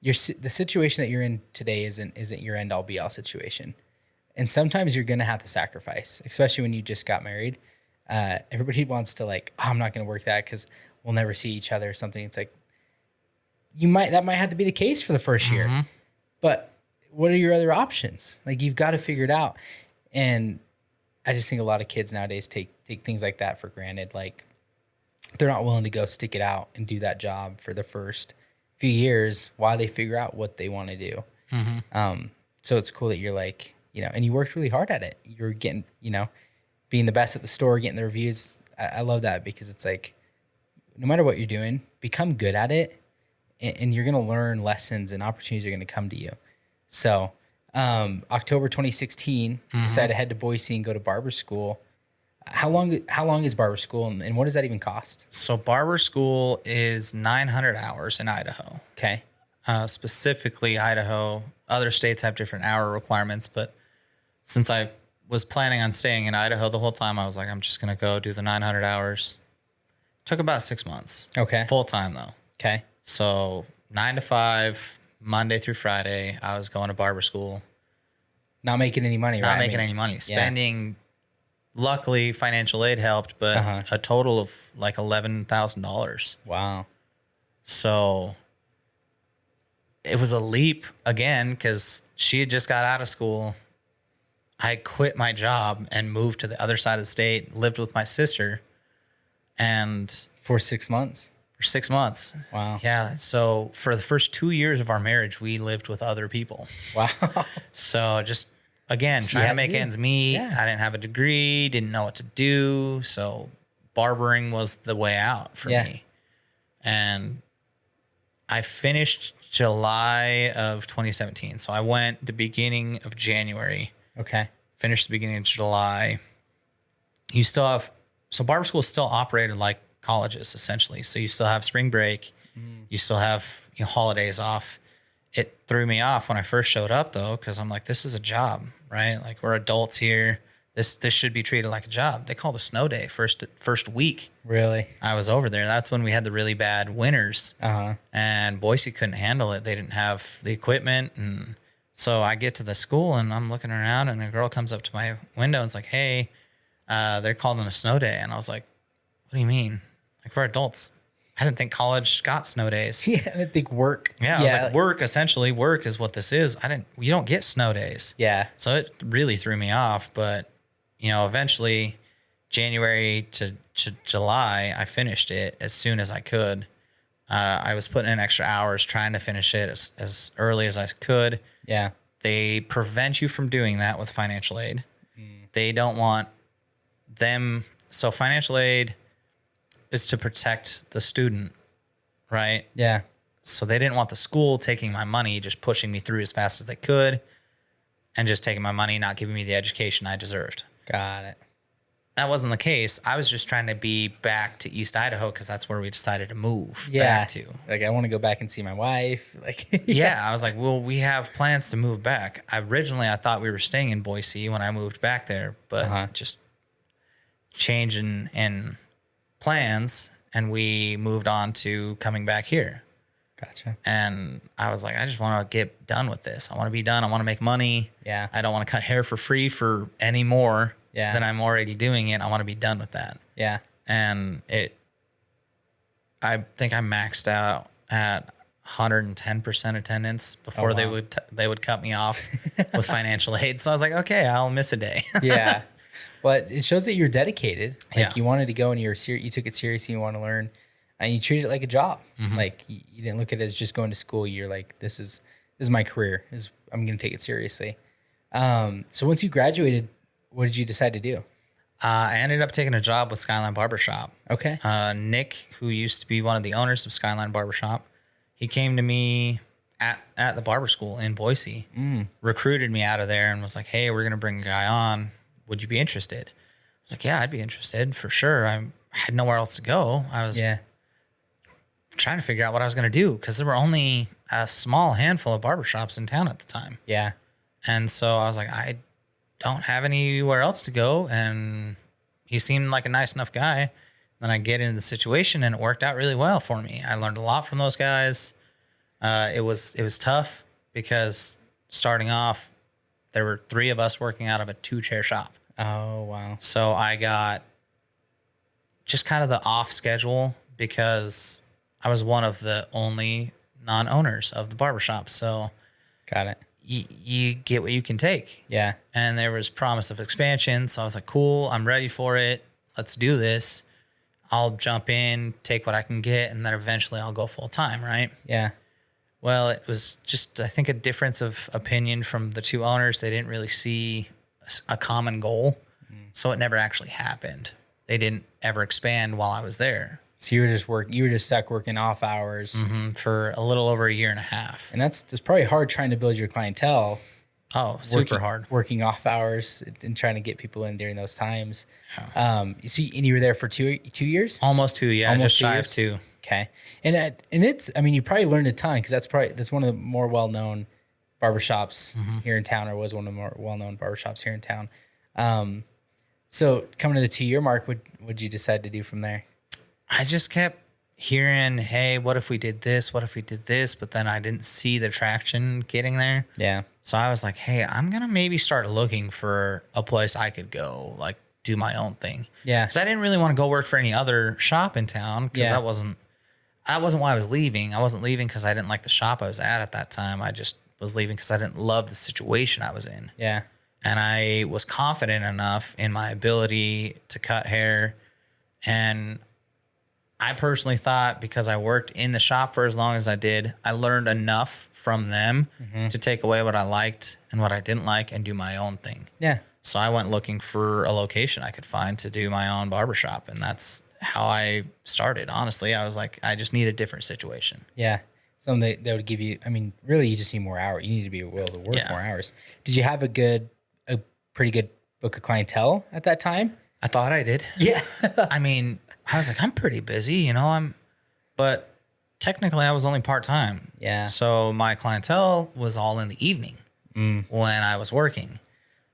[SPEAKER 2] the situation that you're in today isn't your end all be all situation. And sometimes you're going to have to sacrifice, especially when you just got married. Everybody wants to I'm not going to work that because we'll never see each other or something. It's like, that might have to be the case for the first year, but what are your other options? Like you've got to figure it out. And I just think a lot of kids nowadays take things like that for granted. Like they're not willing to go stick it out and do that job for the first few years while they figure out what they want to do. So it's cool that you're like, and you worked really hard at it. You're getting, being the best at the store, getting the reviews. I love that because it's like, no matter what you're doing, become good at it and you're going to learn lessons and opportunities are going to come to you. So, October 2016, you decided to head to Boise and go to barber school. How long is barber school and what does that even cost?
[SPEAKER 3] So barber school is 900 hours in Idaho.
[SPEAKER 2] Okay.
[SPEAKER 3] Specifically Idaho. Other states have different hour requirements, but since I was planning on staying in Idaho the whole time, I was like, I'm just going to go do the 900 hours. Took about 6 months.
[SPEAKER 2] Okay.
[SPEAKER 3] Full time though.
[SPEAKER 2] Okay.
[SPEAKER 3] So 9 to 5, Monday through Friday, I was going to barber school.
[SPEAKER 2] Not making any money, right?
[SPEAKER 3] Not making any money. Spending, luckily, financial aid helped, but a total of like $11,000.
[SPEAKER 2] Wow.
[SPEAKER 3] So it was a leap again because she had just got out of school. I quit my job and moved to the other side of the state, lived with my sister. And
[SPEAKER 2] for 6 months?
[SPEAKER 3] For 6 months.
[SPEAKER 2] Wow.
[SPEAKER 3] Yeah. So for the first 2 years of our marriage, we lived with other people.
[SPEAKER 2] Wow.
[SPEAKER 3] So just, again, trying to make ends meet.
[SPEAKER 2] Yeah.
[SPEAKER 3] I didn't have a degree, didn't know what to do. So barbering was the way out for me. And I finished July of 2017. So I went the beginning of January.
[SPEAKER 2] Okay.
[SPEAKER 3] Finished the beginning of July. You still have, so barber school is still operated like colleges essentially. So you still have spring break. You still have holidays off. It threw me off when I first showed up though, because I'm like, this is a job, right? Like we're adults here. This should be treated like a job. They called a snow day first week.
[SPEAKER 2] Really?
[SPEAKER 3] I was over there. That's when we had the really bad winters. And Boise couldn't handle it. They didn't have the equipment. And so I get to the school and I'm looking around and a girl comes up to my window and it's like, hey, they're calling a snow day. And I was like, what do you mean? Like we're adults. I didn't think college got snow days.
[SPEAKER 2] Yeah, I didn't think work.
[SPEAKER 3] Yeah, I was like, work is what this is. You don't get snow days.
[SPEAKER 2] Yeah.
[SPEAKER 3] So it really threw me off. But, eventually January to July, I finished it as soon as I could. I was putting in extra hours trying to finish it as early as I could.
[SPEAKER 2] Yeah.
[SPEAKER 3] They prevent you from doing that with financial aid. They don't want them. So financial aid is to protect the student, right?
[SPEAKER 2] Yeah.
[SPEAKER 3] So they didn't want the school taking my money, just pushing me through as fast as they could and just taking my money, not giving me the education I deserved.
[SPEAKER 2] Got it.
[SPEAKER 3] That wasn't the case. I was just trying to be back to East Idaho because that's where we decided to move back to.
[SPEAKER 2] Like, I want to go back and see my wife. Like,
[SPEAKER 3] yeah, I was like, well, we have plans to move back. Originally, I thought we were staying in Boise when I moved back there, but just changing in plans, and we moved on to coming back here.
[SPEAKER 2] Gotcha.
[SPEAKER 3] And I was like, I just want to get done with this. I want to be done. I want to make money.
[SPEAKER 2] Yeah.
[SPEAKER 3] I don't want to cut hair for free for any more than I'm already doing it. I want to be done with that.
[SPEAKER 2] Yeah.
[SPEAKER 3] And I think I maxed out at 110% attendance before they would cut me off with financial aid. So I was like, okay, I'll miss a day.
[SPEAKER 2] Yeah. But it shows that you're dedicated. Like you wanted to go and you took it seriously. You want to learn and you treated it like a job. Like you didn't look at it as just going to school. You're like, this is my career. I'm going to take it seriously. So once you graduated, what did you decide to do?
[SPEAKER 3] I ended up taking a job with Skyline Barbershop.
[SPEAKER 2] Okay.
[SPEAKER 3] Nick, who used to be one of the owners of Skyline Barbershop, he came to me at the barber school in Boise, recruited me out of there and was like, hey, we're going to bring a guy on. Would you be interested? I was like, yeah, I'd be interested for sure. I had nowhere else to go. I was trying to figure out what I was going to do because there were only a small handful of barbershops in town at the time.
[SPEAKER 2] Yeah.
[SPEAKER 3] And so I was like, I don't have anywhere else to go. And he seemed like a nice enough guy. Then I get into the situation and it worked out really well for me. I learned a lot from those guys. It was tough because starting off, there were 3 of us working out of a 2-chair shop.
[SPEAKER 2] Oh, wow.
[SPEAKER 3] So I got just kind of the off schedule because I was one of the only non-owners of the barbershop. So
[SPEAKER 2] got it.
[SPEAKER 3] You get what you can take.
[SPEAKER 2] Yeah.
[SPEAKER 3] And there was promise of expansion. So I was like, cool, I'm ready for it. Let's do this. I'll jump in, take what I can get, and then eventually I'll go full time, right?
[SPEAKER 2] Yeah.
[SPEAKER 3] Well, it was just, I think, a difference of opinion from the 2 owners. They didn't really see a common goal. So it never actually happened. They didn't ever expand while I was there.
[SPEAKER 2] So you were just stuck working off hours
[SPEAKER 3] for a little over a year and a half.
[SPEAKER 2] And that's probably hard trying to build your clientele.
[SPEAKER 3] Oh, super hard.
[SPEAKER 2] Working off hours and trying to get people in during those times. And you were there for 2 years?
[SPEAKER 3] Almost 2, yeah.
[SPEAKER 2] Almost
[SPEAKER 3] just shy of 2.
[SPEAKER 2] Okay. And it's, I mean, you probably learned a ton because that's one of the more well-known barbershops here in town, or was one of the more well-known barbershops here in town. So coming to the 2-year mark, what did you decide to do from there?
[SPEAKER 3] I just kept hearing, hey, what if we did this? What if we did this? But then I didn't see the traction getting there.
[SPEAKER 2] Yeah.
[SPEAKER 3] So I was like, hey, I'm going to maybe start looking for a place I could go, like do my own thing.
[SPEAKER 2] Yeah.
[SPEAKER 3] Because I didn't really want to go work for any other shop in town because that wasn't why I was leaving. I wasn't leaving because I didn't like the shop I was at that time. I just was leaving because I didn't love the situation I was in.
[SPEAKER 2] Yeah.
[SPEAKER 3] And I was confident enough in my ability to cut hair. And I personally thought because I worked in the shop for as long as I did, I learned enough from them to take away what I liked and what I didn't like and do my own thing. Yeah. So I went looking for a location I could find to do my own barbershop. And that's how I started. Honestly, I was like, I just need a different situation.
[SPEAKER 2] Yeah. Something that would give you, I mean, really, you just need more hours. You need to be able to work more hours. Did you have a pretty good book of clientele at that time?
[SPEAKER 3] I thought I did.
[SPEAKER 2] Yeah.
[SPEAKER 3] I mean, I was like, I'm pretty busy, but technically I was only part-time.
[SPEAKER 2] Yeah.
[SPEAKER 3] So my clientele was all in the evening when I was working.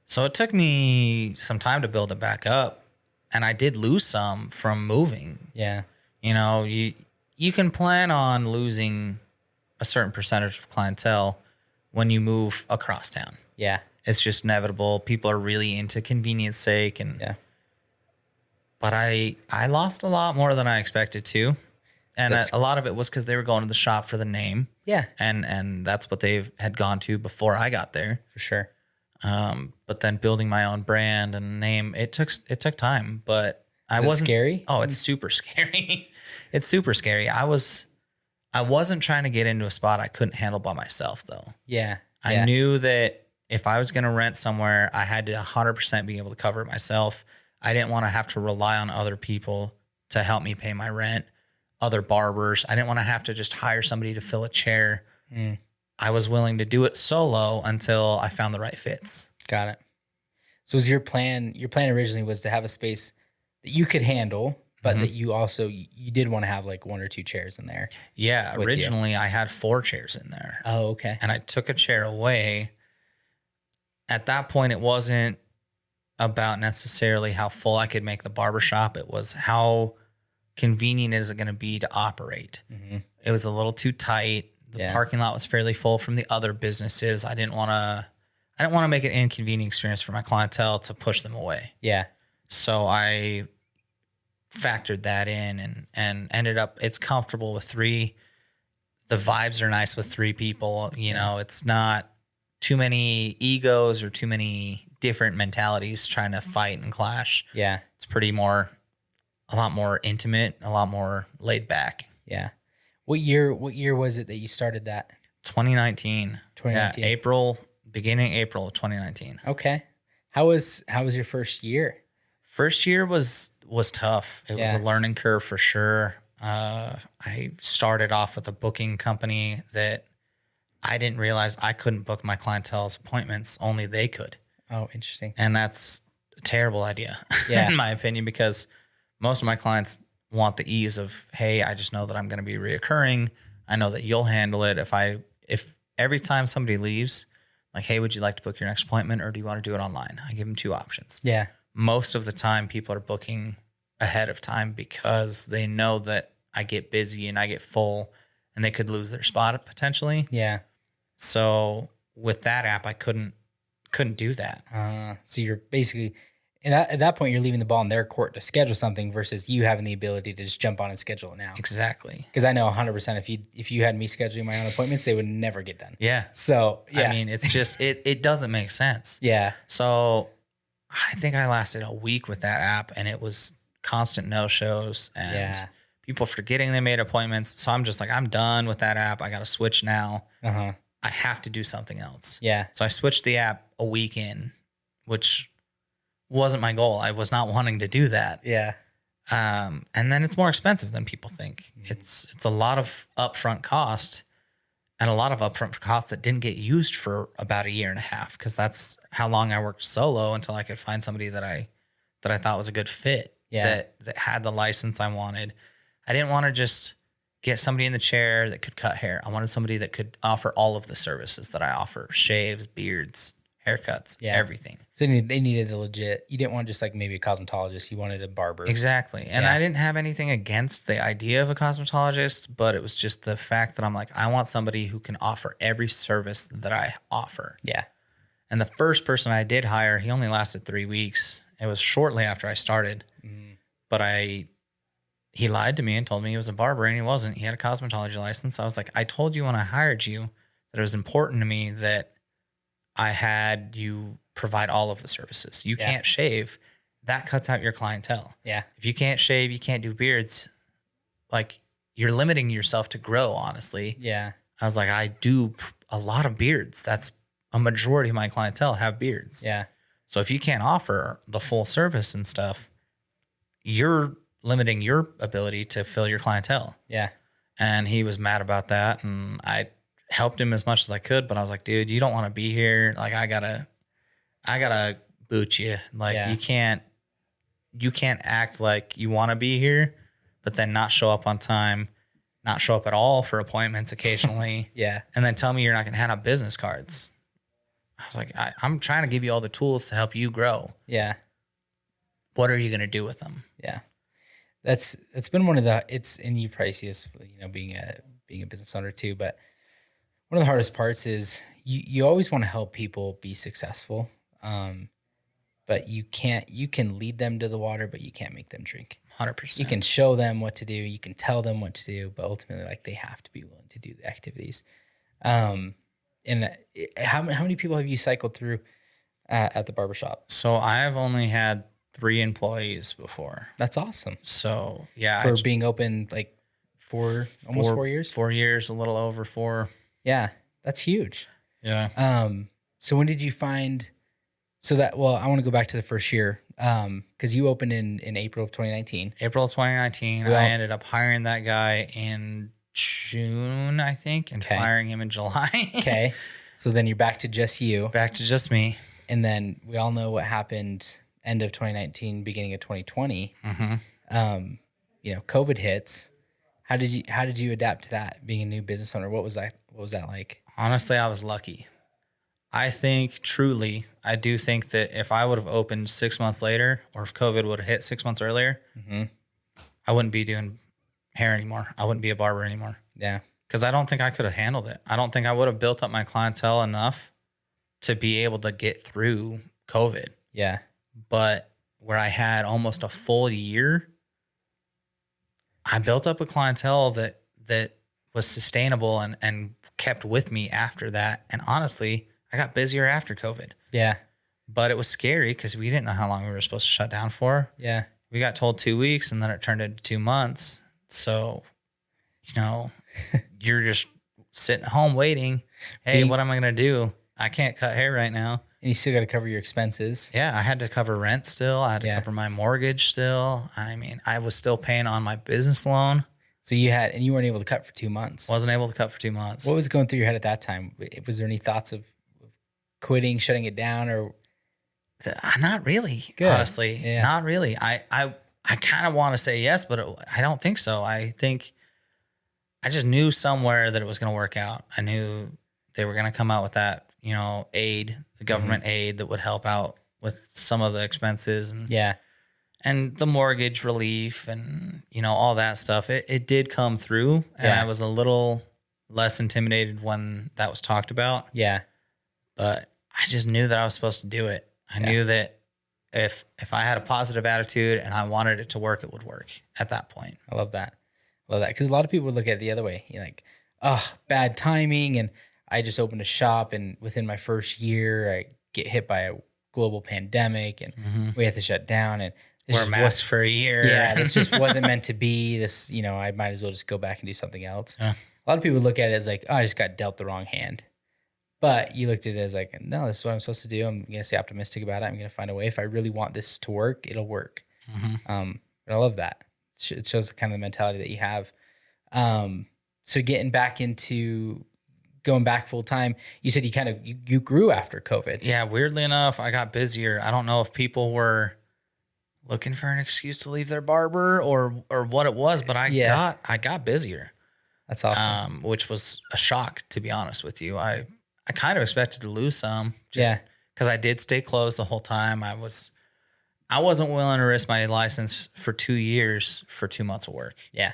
[SPEAKER 3] So it took me some time to build it back up. And I did lose some from moving. Yeah. You can plan on losing a certain percentage of clientele when you move across town. Yeah. It's just inevitable. People are really into convenience sake but I lost a lot more than I expected to. And a lot of it was because they were going to the shop for the name. Yeah. And that's what they had gone to before I got there. For sure. But then building my own brand and name, it took time, but I wasn't
[SPEAKER 2] scary.
[SPEAKER 3] Oh, it's super scary. It's super scary. I wasn't trying to get into a spot I couldn't handle by myself though. Yeah. I knew that if I was going to rent somewhere, I had to 100% be able to cover it myself. I didn't want to have to rely on other people to help me pay my rent, other barbers. I didn't want to have to just hire somebody to fill a chair. I was willing to do it solo until I found the right fits.
[SPEAKER 2] Got it. So was your plan originally was to have a space that you could handle, but that you did want to have like one or two chairs in there.
[SPEAKER 3] Yeah. Originally I had 4 chairs in there.
[SPEAKER 2] Oh, okay.
[SPEAKER 3] And I took a chair away. At that point, it wasn't about necessarily how full I could make the barbershop. It was how convenient is it going to be to operate. It was a little too tight. The parking lot was fairly full from the other businesses. I didn't want to make an inconvenient experience for my clientele to push them away. Yeah. So I factored that in and ended up, it's comfortable with 3. The vibes are nice with 3 people. It's not too many egos or too many different mentalities trying to fight and clash. Yeah. It's a lot more intimate, a lot more laid back.
[SPEAKER 2] Yeah. What year was it that you started that?
[SPEAKER 3] 2019. Yeah, beginning April of 2019.
[SPEAKER 2] Okay. How was your first year?
[SPEAKER 3] First year was tough. It was a learning curve for sure. I started off with a booking company that I didn't realize I couldn't book my clientele's appointments. Only they could.
[SPEAKER 2] Oh, interesting.
[SPEAKER 3] And that's a terrible idea, in my opinion, because most of my clients want the ease of, hey, I just know that I'm going to be reoccurring. I know that you'll handle it. If every time somebody leaves, like, hey, would you like to book your next appointment or do you want to do it online? I give them 2 options. Yeah. Most of the time people are booking ahead of time because they know that I get busy and I get full and they could lose their spot potentially. Yeah. So with that app, I couldn't do that.
[SPEAKER 2] So you're basically, at that point, you're leaving the ball in their court to schedule something versus you having the ability to just jump on and schedule it now.
[SPEAKER 3] Exactly.
[SPEAKER 2] Because I know 100% if you had me scheduling my own appointments, they would never get done.
[SPEAKER 3] Yeah.
[SPEAKER 2] So, yeah.
[SPEAKER 3] I mean, it's just, it doesn't make sense.
[SPEAKER 2] Yeah.
[SPEAKER 3] So I think I lasted a week with that app and it was constant no-shows and people forgetting they made appointments. So I'm just like, I'm done with that app. I got to switch now. I have to do something else. Yeah. So I switched the app a week in, which wasn't my goal. I was not wanting to do that. Yeah. And then it's more expensive than people think. It's a lot of upfront cost and a lot of upfront cost that didn't get used for about 1.5 years because that's how long I worked solo until I could find somebody that I thought was a good fit. Yeah. That had the license I wanted. I didn't want to just get somebody in the chair that could cut hair. I wanted somebody that could offer all of the services that I offer: shaves, beards, haircuts,
[SPEAKER 2] Yeah.
[SPEAKER 3] everything.
[SPEAKER 2] So they needed the legit. You didn't want just like maybe a cosmetologist. You wanted a barber.
[SPEAKER 3] Exactly. And
[SPEAKER 2] Yeah.
[SPEAKER 3] I didn't have anything against the idea of a cosmetologist, but it was just the fact that I'm like, I want somebody who can offer every service that I offer.
[SPEAKER 2] Yeah.
[SPEAKER 3] And the first person I did hire, he only lasted 3 weeks. It was shortly after I started, but he lied to me and told me he was a barber, and he wasn't. He had a cosmetology license. I was like, I told you when I hired you that it was important to me that I had you provide all of the services. You can't shave. That cuts out your clientele.
[SPEAKER 2] Yeah.
[SPEAKER 3] If you can't shave, you can't do beards. Like, you're limiting yourself to grow, honestly.
[SPEAKER 2] Yeah.
[SPEAKER 3] I was like, I do a lot of beards. That's a majority of my clientele have beards.
[SPEAKER 2] Yeah.
[SPEAKER 3] So if you can't offer the full service and stuff, you're limiting your ability to fill your clientele.
[SPEAKER 2] Yeah.
[SPEAKER 3] And he was mad about that. And I helped him as much as I could, but I was like, dude, you don't want to be here. Like, I gotta boot you. Like, you can't act like you want to be here, but then not show up on time, not show up at all for appointments occasionally.
[SPEAKER 2] Yeah.
[SPEAKER 3] And then tell me you're not going to hand out business cards. I was like, I'm trying to give you all the tools to help you grow.
[SPEAKER 2] Yeah.
[SPEAKER 3] What are you going to do with them?
[SPEAKER 2] Yeah. That's been one of the, and you probably see this, being a business owner too, but one of the hardest parts is you always want to help people be successful. But you can lead them to the water, but you can't make them drink.
[SPEAKER 3] 100%.
[SPEAKER 2] You can show them what to do. You can tell them what to do, but ultimately, like, they have to be willing to do the activities. And how many people have you cycled through at the barbershop?
[SPEAKER 3] So I've only had 3 employees before.
[SPEAKER 2] That's awesome.
[SPEAKER 3] So yeah.
[SPEAKER 2] For being open like almost 4 years?
[SPEAKER 3] 4 years, a little over 4.
[SPEAKER 2] Yeah. That's huge.
[SPEAKER 3] Yeah.
[SPEAKER 2] So when did you find, I want to go back to the first year. Cause you opened in April of 2019.
[SPEAKER 3] April of 2019. I ended up hiring that guy in June, I think, and firing him in July.
[SPEAKER 2] Okay. So then you're back to just you.
[SPEAKER 3] Back to just me.
[SPEAKER 2] And then we all know what happened end of 2019, beginning of 2020.
[SPEAKER 3] Mm-hmm.
[SPEAKER 2] COVID hits. How did you adapt to that, being a new business owner? What was that like?
[SPEAKER 3] Honestly, I was lucky. I do think that if I would have opened 6 months later, or if COVID would have hit 6 months earlier, I wouldn't be doing hair anymore. I wouldn't be a barber anymore.
[SPEAKER 2] Yeah.
[SPEAKER 3] Because I don't think I could have handled it. I don't think I would have built up my clientele enough to be able to get through COVID.
[SPEAKER 2] Yeah.
[SPEAKER 3] But where I had almost a full year, I built up a clientele that was sustainable and kept with me after that. And honestly, I got busier after COVID.
[SPEAKER 2] Yeah.
[SPEAKER 3] But it was scary because we didn't know how long we were supposed to shut down for.
[SPEAKER 2] Yeah.
[SPEAKER 3] We got told 2 weeks, and then it turned into 2 months. So, you're just sitting at home waiting. Hey, what am I going to do? I can't cut hair right now.
[SPEAKER 2] And you still got to cover your expenses.
[SPEAKER 3] Yeah, I had to cover rent still. I had to cover my mortgage still. I mean, I was still paying on my business loan.
[SPEAKER 2] So you weren't able to cut for 2 months.
[SPEAKER 3] Wasn't able to cut for 2 months.
[SPEAKER 2] What was going through your head at that time? Was there any thoughts of quitting, shutting it down, or?
[SPEAKER 3] Not really,
[SPEAKER 2] Good.
[SPEAKER 3] Honestly.
[SPEAKER 2] Yeah.
[SPEAKER 3] Not really. I kind of want to say yes, but I don't think so. I think I just knew somewhere that it was going to work out. I knew they were going to come out with that, aid, the government aid that would help out with some of the expenses and the mortgage relief and, all that stuff. It did come through, and I was a little less intimidated when that was talked about.
[SPEAKER 2] Yeah.
[SPEAKER 3] But I just knew that I was supposed to do it. I knew that if I had a positive attitude and I wanted it to work, it would work at that point.
[SPEAKER 2] I love that. Because a lot of people would look at it the other way. You're like, oh, bad timing. And I just opened a shop, and within my first year, I get hit by a global pandemic, and we have to shut down. And
[SPEAKER 3] wear masks for a year.
[SPEAKER 2] Yeah, this just wasn't meant to be. This, I might as well just go back and do something else.
[SPEAKER 3] Yeah.
[SPEAKER 2] A lot of people look at it as like, oh, I just got dealt the wrong hand. But you looked at it as like, no, this is what I'm supposed to do. I'm going to stay optimistic about it. I'm going to find a way. If I really want this to work, it'll work. And I love that. It shows the kind of the mentality that you have. So getting back into going back full time, you said you grew after COVID.
[SPEAKER 3] Yeah. Weirdly enough, I got busier. I don't know if people were looking for an excuse to leave their barber or what it was, but I got busier.
[SPEAKER 2] That's awesome.
[SPEAKER 3] Which was a shock, to be honest with you. I kind of expected to lose some just because I did stay closed the whole time. I wasn't willing to risk my license for 2 years for 2 months of work.
[SPEAKER 2] Yeah.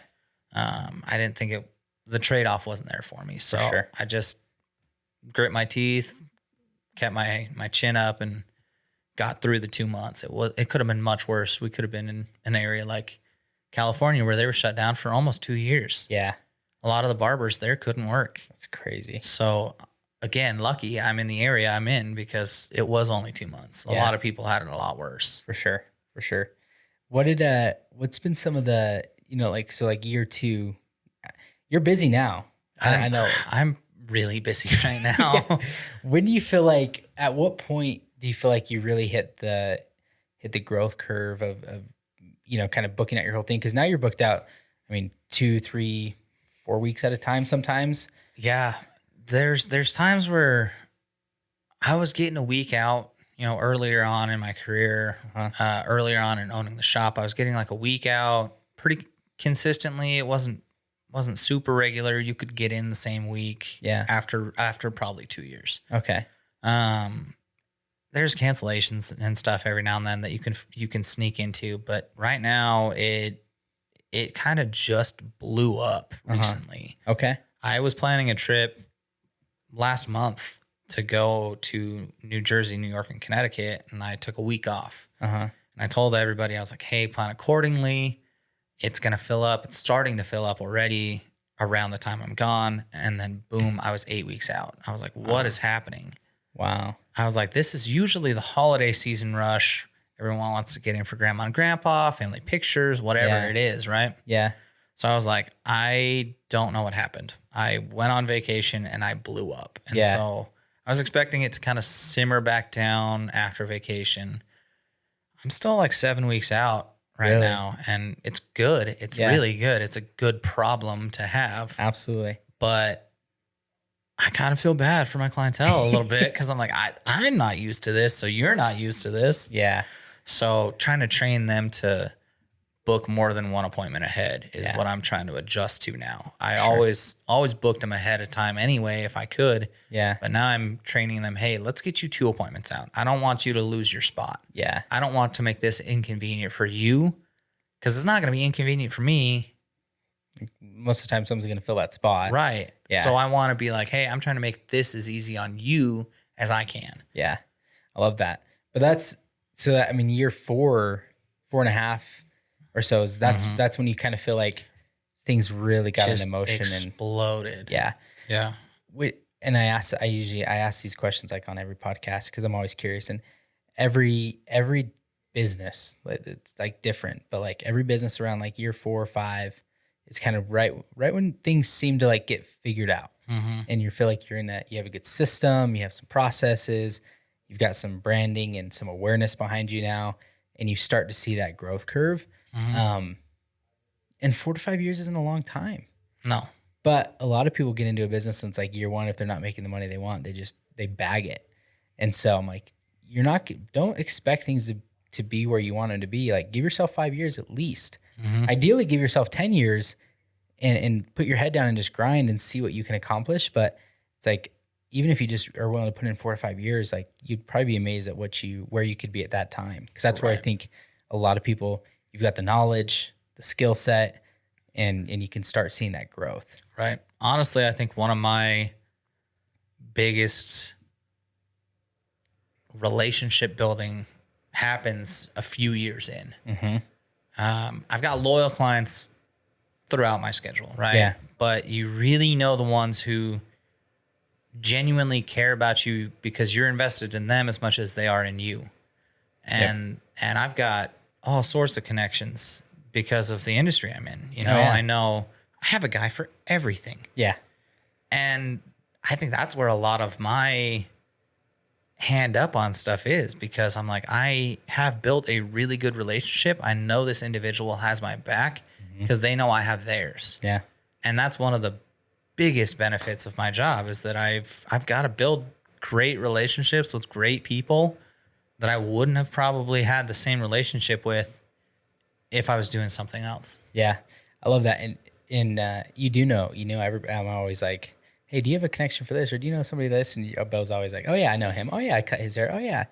[SPEAKER 3] I didn't think the trade-off wasn't there for me. So
[SPEAKER 2] sure.
[SPEAKER 3] I just grit my teeth, kept my chin up, and got through the 2 months. It could have been much worse. We could have been in an area like California where they were shut down for almost 2 years.
[SPEAKER 2] Yeah.
[SPEAKER 3] A lot of the barbers there couldn't work.
[SPEAKER 2] That's crazy.
[SPEAKER 3] So again, lucky I'm in the area I'm in because it was only 2 months. A lot of people had it a lot worse.
[SPEAKER 2] For sure. For sure. What's been some of the, like year 2, you're busy now. I know.
[SPEAKER 3] I'm really busy right now.
[SPEAKER 2] Yeah. When do you feel like, at what point do you feel like you really hit the growth curve of kind of booking out your whole thing? Cause now you're booked out, 2, 3, 4 weeks at a time sometimes.
[SPEAKER 3] Yeah. There's times where I was getting a week out, earlier on in my career, earlier on in owning the shop, I was getting like a week out pretty consistently. It wasn't super regular. You could get in the same week.
[SPEAKER 2] Yeah.
[SPEAKER 3] After probably 2 years.
[SPEAKER 2] Okay.
[SPEAKER 3] There's cancellations and stuff every now and then that you can sneak into, but right now it kind of just blew up recently.
[SPEAKER 2] Okay. I
[SPEAKER 3] was planning a trip last month to go to New Jersey, New York, and Connecticut, and I took a week off. And I told everybody, I was like, hey, plan accordingly. It's going to fill up. It's starting to fill up already around the time I'm gone. And then boom, I was 8 weeks out. I was like, what is happening?
[SPEAKER 2] Wow.
[SPEAKER 3] I was like, this is usually the holiday season rush. Everyone wants to get in for grandma and grandpa, family pictures, whatever it is, right?
[SPEAKER 2] Yeah.
[SPEAKER 3] So I was like, I don't know what happened. I went on vacation and I blew up. And so I was expecting it to kind of simmer back down after vacation. I'm still like 7 weeks out right now, and it's good. It's really good. It's a good problem to have.
[SPEAKER 2] Absolutely.
[SPEAKER 3] But I kind of feel bad for my clientele a little bit because I'm like, I'm not used to this, so you're not used to this.
[SPEAKER 2] Yeah.
[SPEAKER 3] So trying to train them to book more than one appointment ahead is what I'm trying to adjust to now. I always booked them ahead of time anyway if I could.
[SPEAKER 2] Yeah.
[SPEAKER 3] But now I'm training them, hey, let's get you 2 appointments out. I don't want you to lose your spot.
[SPEAKER 2] Yeah.
[SPEAKER 3] I don't want to make this inconvenient for you because it's not going to be inconvenient for me.
[SPEAKER 2] Most of the time someone's going to fill that spot.
[SPEAKER 3] Right.
[SPEAKER 2] Yeah.
[SPEAKER 3] So I want to be like, hey, I'm trying to make this as easy on you as I can.
[SPEAKER 2] Yeah. I love that. But year 4.5 or so that's when you kind of feel like things really got into motion
[SPEAKER 3] exploded.
[SPEAKER 2] And
[SPEAKER 3] Yeah.
[SPEAKER 2] And I ask these questions like on every podcast because I'm always curious, and every business, it's like different, but like every business around like year 4 or 5, it's kind of right when things seem to like get figured out, and you feel like you're in that, you have a good system, you have some processes, you've got some branding and some awareness behind you now, and you start to see that growth curve. And 4 to 5 years isn't a long time.
[SPEAKER 3] No.
[SPEAKER 2] But a lot of people get into a business and it's like year 1, if they're not making the money they want, they bag it. And so I'm like, don't expect things to be where you want them to be. Like, give yourself 5 years at least. Ideally, give yourself 10 years and put your head down and just grind and see what you can accomplish. But it's like, even if you just are willing to put in 4 to 5 years, like, you'd probably be amazed at where you could be at that time. Cause that's where I think a lot of people, you've got the knowledge, the skill set, and you can start seeing that growth.
[SPEAKER 3] Right. Honestly, I think one of my biggest relationship building happens a few years in. I've got loyal clients throughout my schedule, right?
[SPEAKER 2] Yeah.
[SPEAKER 3] But you really know the ones who genuinely care about you because you're invested in them as much as they are in you. And I've got all sorts of connections because of the industry I'm in. I know I have a guy for everything.
[SPEAKER 2] Yeah.
[SPEAKER 3] And I think that's where a lot of my hand up on stuff is, because I'm like, I have built a really good relationship. I know this individual has my back because they know I have theirs.
[SPEAKER 2] Yeah.
[SPEAKER 3] And that's one of the biggest benefits of my job, is that I've got to build great relationships with great people that I wouldn't have probably had the same relationship with if I was doing something else.
[SPEAKER 2] Yeah. I love that. And you know, I'm always like, hey, do you have a connection for this? Or do you know somebody this? And Bo's always like, oh yeah, I know him. Oh yeah, I cut his hair. Oh yeah.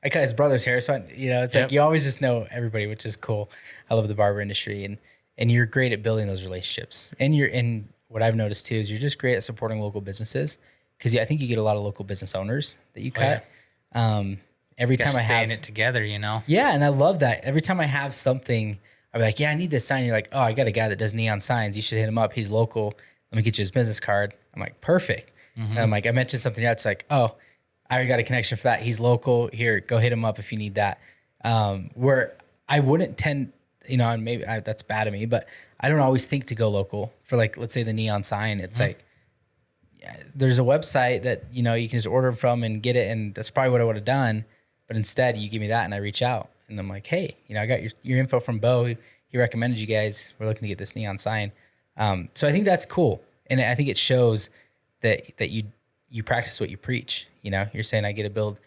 [SPEAKER 2] I cut his brother's hair. So, it's like, you always just know everybody, which is cool. I love the barber industry, and you're great at building those relationships. And what I've noticed too, is you're just great at supporting local businesses. Cause I think you get a lot of local business owners that you cut. Every time I have
[SPEAKER 3] it together,
[SPEAKER 2] Yeah. And I love that. Every time I have something, I'll be like, yeah, I need this sign. You're like, oh, I got a guy that does neon signs. You should hit him up. He's local. Let me get you his business card. I'm like, perfect. And I'm like, I mentioned something else. It's like, oh, I already got a connection for that. He's local. Here, go hit him up if you need that. Where I wouldn't tend, and maybe that's bad of me, but I don't always think to go local for, like, let's say the neon sign. It's like, there's a website that, you can just order from and get it. And that's probably what I would have done. But instead you give me that and I reach out and I'm like, hey, I got your info from Bo. He recommended you guys. We're looking to get this neon sign. So I think that's cool. And I think it shows that you practice what you preach. You're saying I get to build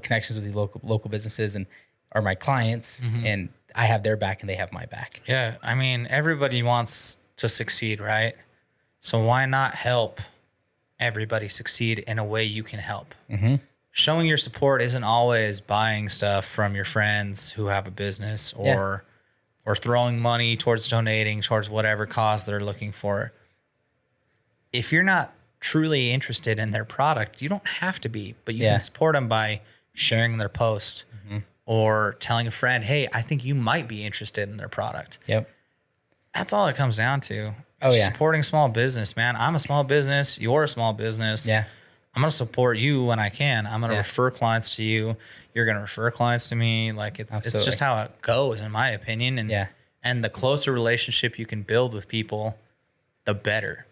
[SPEAKER 2] connections with these local businesses and are my clients, and I have their back and they have my back.
[SPEAKER 3] Yeah. I mean, everybody wants to succeed, right? So why not help everybody succeed in a way you can help? Showing your support isn't always buying stuff from your friends who have a business or throwing money towards donating towards whatever cause they're looking for. If you're not truly interested in their product, you don't have to be, but you can support them by sharing their post or telling a friend, hey, I think you might be interested in their product.
[SPEAKER 2] Yep.
[SPEAKER 3] That's all it comes down to.
[SPEAKER 2] Oh, yeah.
[SPEAKER 3] Supporting small business, man. I'm a small business. You're a small business.
[SPEAKER 2] Yeah.
[SPEAKER 3] I'm going to support you when I can. I'm going to refer clients to you. You're going to refer clients to me. Like it's just how it goes, in my opinion. And the closer relationship you can build with people, the better,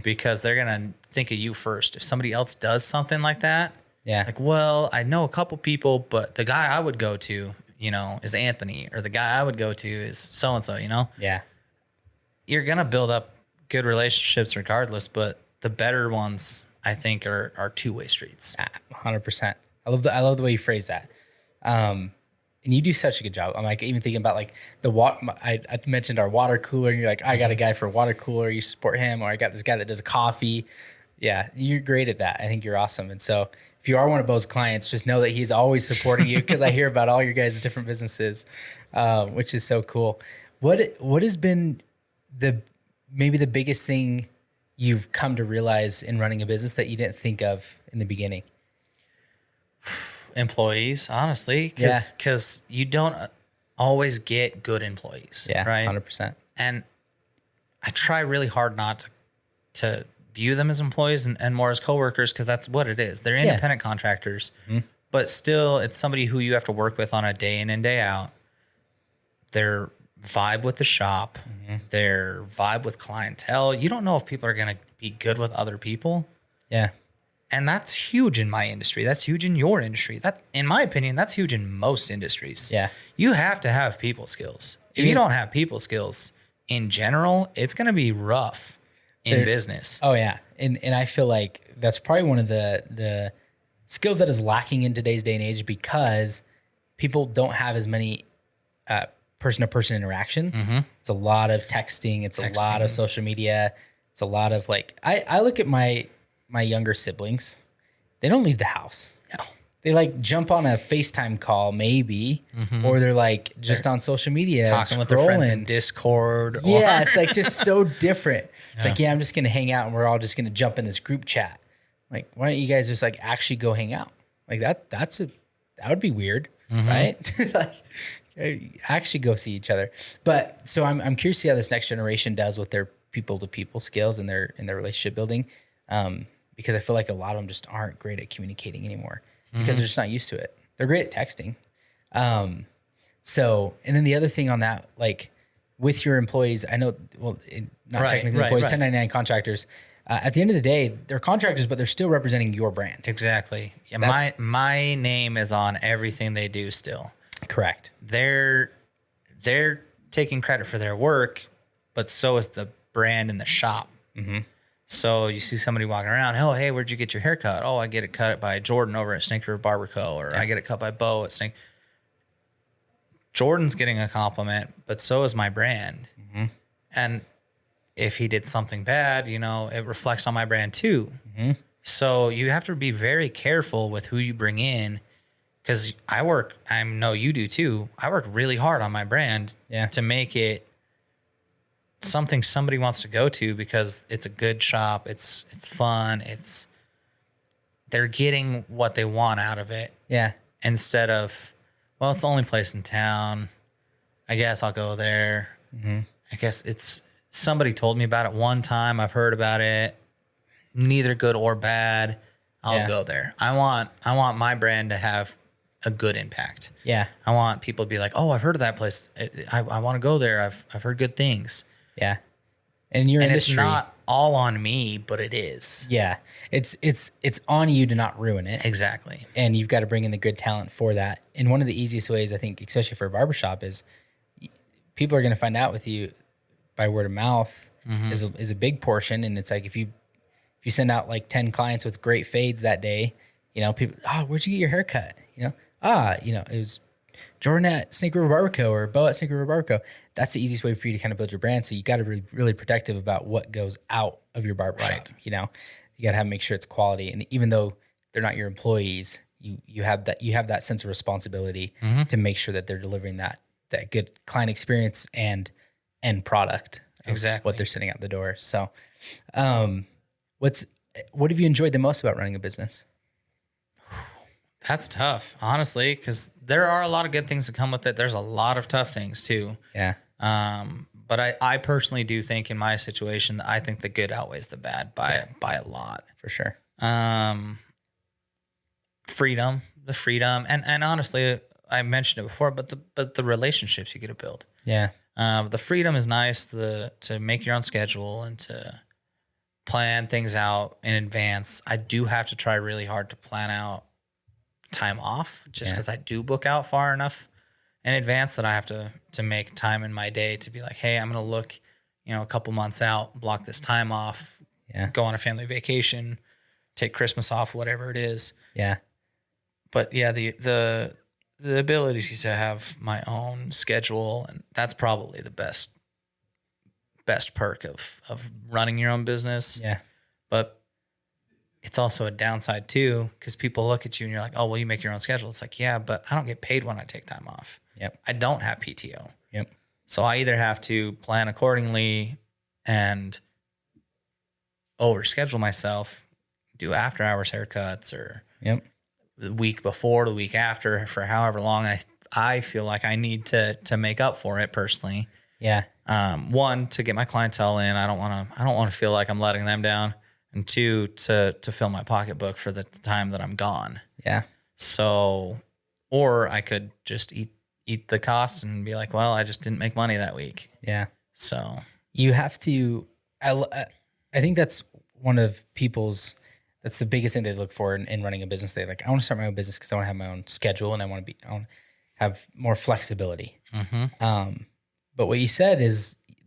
[SPEAKER 3] because they're going to think of you first. If somebody else does something like that, like, well, I know a couple people, but the guy I would go to, is Anthony, or the guy I would go to is so-and-so,
[SPEAKER 2] Yeah.
[SPEAKER 3] You're going to build up good relationships regardless, but the better ones, I think, are two-way streets.
[SPEAKER 2] 100%. I love the way you phrase that. And you do such a good job. I'm like, even thinking about like the water. I mentioned our water cooler, and you're like, I got a guy for a water cooler. You support him, or I got this guy that does coffee. Yeah, you're great at that. I think you're awesome. And so if you are one of Bo's clients, just know that he's always supporting you, because I hear about all your guys' different businesses, which is so cool. What has been maybe the biggest thing you've come to realize in running a business that you didn't think of in the beginning?
[SPEAKER 3] Employees, honestly, because you don't always get good employees.
[SPEAKER 2] Yeah,
[SPEAKER 3] right.
[SPEAKER 2] 100%.
[SPEAKER 3] And I try really hard not to view them as employees and more as coworkers, because that's what it is. They're independent contractors, but still, it's somebody who you have to work with on a day in and day out. Their vibe with the shop, their vibe with clientele. You don't know if people are going to be good with other people.
[SPEAKER 2] Yeah.
[SPEAKER 3] And that's huge in my industry. That's huge in your industry. That, in my opinion, that's huge in most industries.
[SPEAKER 2] Yeah.
[SPEAKER 3] You have to have people skills. If you don't have people skills in general, it's going to be rough in business.
[SPEAKER 2] Oh yeah. And I feel like that's probably one of the skills that is lacking in today's day and age, because people don't have as many person-to-person interaction. It's a lot of texting. It's a lot of social media. It's a lot of like, I look at my younger siblings. They don't leave the house. No. They like jump on a FaceTime call maybe, or they're like just on social media
[SPEAKER 3] talking with their friends in Discord.
[SPEAKER 2] Yeah, it's like just so different. It's like, I'm just going to hang out and we're all just going to jump in this group chat. Like, why don't you guys just like actually go hang out? Like that would be weird, right? Like, actually go see each other. But so I'm curious to see how this next generation does with their people to people skills and their relationship building. Because I feel like a lot of them just aren't great at communicating anymore, because they're just not used to it. They're great at texting. So, and then the other thing on that, like with your employees, I know, well, not technically employees, 1099 contractors, at the end of the day, they're contractors, but they're still representing your brand.
[SPEAKER 3] Exactly. Yeah, my name is on everything they do still.
[SPEAKER 2] Correct.
[SPEAKER 3] They're taking credit for their work, but so is the brand in the shop. So you see somebody walking around, oh, hey, where'd you get your hair cut? Oh, I get it cut by Jordan over at Snake River Barber Co. Or I get it cut by Bo at Snake. Jordan's getting a compliment, but so is my brand. And if he did something bad, you know, it reflects on my brand too.
[SPEAKER 2] Mm-hmm.
[SPEAKER 3] So you have to be very careful with who you bring in, because I know you do too. I work really hard on my brand to make it something somebody wants to go to, because it's a good shop. It's fun. They're getting what they want out of it.
[SPEAKER 2] Yeah.
[SPEAKER 3] Instead of, well, it's the only place in town, I guess I'll go there.
[SPEAKER 2] Mm-hmm.
[SPEAKER 3] I guess it's, somebody told me about it one time. I've heard about it, neither good or bad. I'll go there. I want my brand to have a good impact.
[SPEAKER 2] Yeah.
[SPEAKER 3] I want people to be like, oh, I've heard of that place. I want to go there. I've heard good things.
[SPEAKER 2] Yeah. And your industry,
[SPEAKER 3] it's not all on me, but it is.
[SPEAKER 2] Yeah. It's on you to not ruin it.
[SPEAKER 3] Exactly.
[SPEAKER 2] And you've got to bring in the good talent for that. And one of the easiest ways, I think, especially for a barbershop, is people are going to find out with you by word of mouth is a big portion. And it's like, if you send out like 10 clients with great fades that day, you know, people, oh, where'd you get your haircut? You know, it was Jordan at Snake River Barber Co. or Bo at Snake River Barber Co. That's the easiest way for you to kind of build your brand. So you got to be really protective about what goes out of your barbershop. Right. You know, you got to make sure it's quality. And even though they're not your employees, you have that sense of responsibility to make sure that they're delivering that good client experience and end product. Exactly what they're sending out the door. So, what have you enjoyed the most about running a business?
[SPEAKER 3] That's tough, honestly, because there are a lot of good things that come with it. There's a lot of tough things too.
[SPEAKER 2] Yeah.
[SPEAKER 3] But I personally do think in my situation, I think the good outweighs the bad by a lot.
[SPEAKER 2] For sure.
[SPEAKER 3] The freedom, and honestly, I mentioned it before, but the relationships you get to build.
[SPEAKER 2] Yeah.
[SPEAKER 3] The freedom is nice to make your own schedule and to plan things out in advance. I do have to try really hard to plan out time off, just because I do book out far enough in advance that I have to make time in my day to be like, hey, I'm going to look, a couple months out, block this time off, go on a family vacation, take Christmas off, whatever it is.
[SPEAKER 2] Yeah.
[SPEAKER 3] But yeah, the ability to have my own schedule, and that's probably the best perk of running your own business.
[SPEAKER 2] Yeah.
[SPEAKER 3] But it's also a downside too, because people look at you and you're like, oh, well, you make your own schedule. It's like, yeah, but I don't get paid when I take time off.
[SPEAKER 2] Yep.
[SPEAKER 3] I don't have PTO.
[SPEAKER 2] Yep.
[SPEAKER 3] So I either have to plan accordingly and overschedule myself, do after hours haircuts, or the week before, the week after, for however long I feel like I need to make up for it personally.
[SPEAKER 2] Yeah.
[SPEAKER 3] One, to get my clientele in. I don't want to feel like I'm letting them down. And two, to fill my pocketbook for the time that I'm gone.
[SPEAKER 2] Yeah.
[SPEAKER 3] So, or I could just eat the cost and be like, well, I just didn't make money that week.
[SPEAKER 2] Yeah.
[SPEAKER 3] So
[SPEAKER 2] you have to, I think that's one of that's the biggest thing they look for in running a business. They like, I want to start my own business because I want to have my own schedule and I want to have more flexibility.
[SPEAKER 3] Mm-hmm.
[SPEAKER 2] But what you said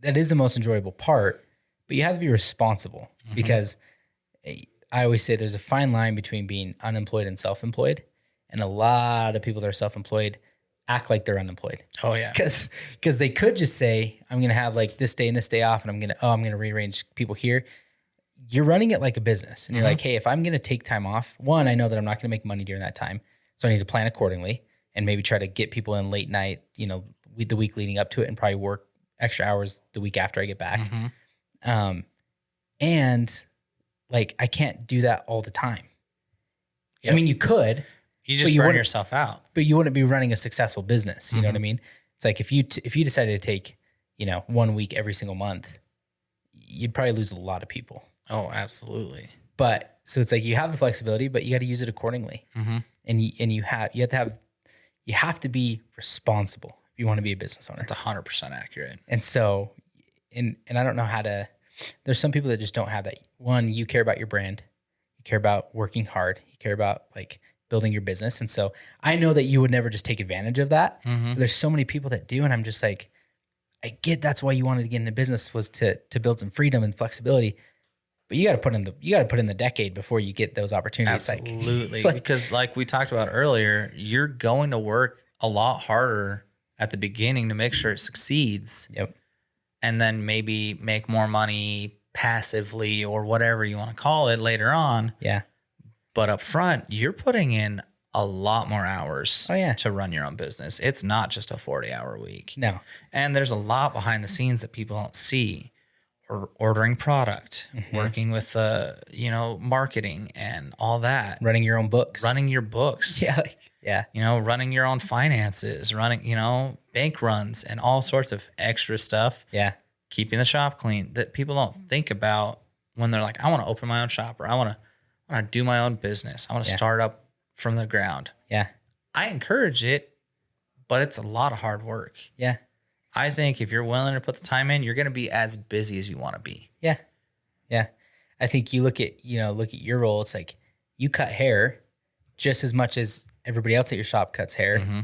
[SPEAKER 2] that is the most enjoyable part, but you have to be responsible because I always say there's a fine line between being unemployed and self-employed. And a lot of people that are self-employed act like they're unemployed.
[SPEAKER 3] Oh yeah.
[SPEAKER 2] Cause they could just say, I'm going to have like this day and this day off and I'm going to rearrange people here. You're running it like a business. And you're like, hey, if I'm going to take time off, one, I know that I'm not going to make money during that time. So I need to plan accordingly and maybe try to get people in late night, the week leading up to it and probably work extra hours the week after I get back. And like, I can't do that all the time. Yep. I mean, you could.
[SPEAKER 3] You just burn yourself out.
[SPEAKER 2] But you wouldn't be running a successful business. You know what I mean? It's like if you decided to take, 1 week every single month, you'd probably lose a lot of people.
[SPEAKER 3] Oh, absolutely.
[SPEAKER 2] But so it's like you have the flexibility, but you got to use it accordingly. And you have to be responsible if you want to be a business owner.
[SPEAKER 3] That's 100% accurate.
[SPEAKER 2] And so, and I don't know how to. There's some people that just don't have that. One, you care about your brand, you care about working hard, you care about like building your business. And so I know that you would never just take advantage of that. But there's so many people that do. And I'm just like, I get that's why you wanted to get into business, was to build some freedom and flexibility. But you got to put in the decade before you get those opportunities.
[SPEAKER 3] Absolutely. Because like we talked about earlier, you're going to work a lot harder at the beginning to make sure it succeeds.
[SPEAKER 2] Yep.
[SPEAKER 3] and then maybe make more money passively or whatever you want to call it later on.
[SPEAKER 2] Yeah.
[SPEAKER 3] But up front, you're putting in a lot more hours
[SPEAKER 2] Oh, yeah.
[SPEAKER 3] to run your own business. It's not just a 40-hour week.
[SPEAKER 2] No.
[SPEAKER 3] And there's a lot behind the scenes that people don't see. Or ordering product, working with marketing and all that.
[SPEAKER 2] Running your own books.
[SPEAKER 3] Running your books.
[SPEAKER 2] Yeah.
[SPEAKER 3] Running your own finances, running, bank runs and all sorts of extra stuff.
[SPEAKER 2] Yeah.
[SPEAKER 3] Keeping the shop clean that people don't think about when they're like, I want to open my own shop or I want to do my own business. I want to start up from the ground.
[SPEAKER 2] Yeah.
[SPEAKER 3] I encourage it, but it's a lot of hard work.
[SPEAKER 2] Yeah.
[SPEAKER 3] I think if you're willing to put the time in, you're going to be as busy as you want to be.
[SPEAKER 2] Yeah. Yeah. I think you look at your role. It's like you cut hair just as much as everybody else at your shop cuts hair.
[SPEAKER 3] Mm-hmm.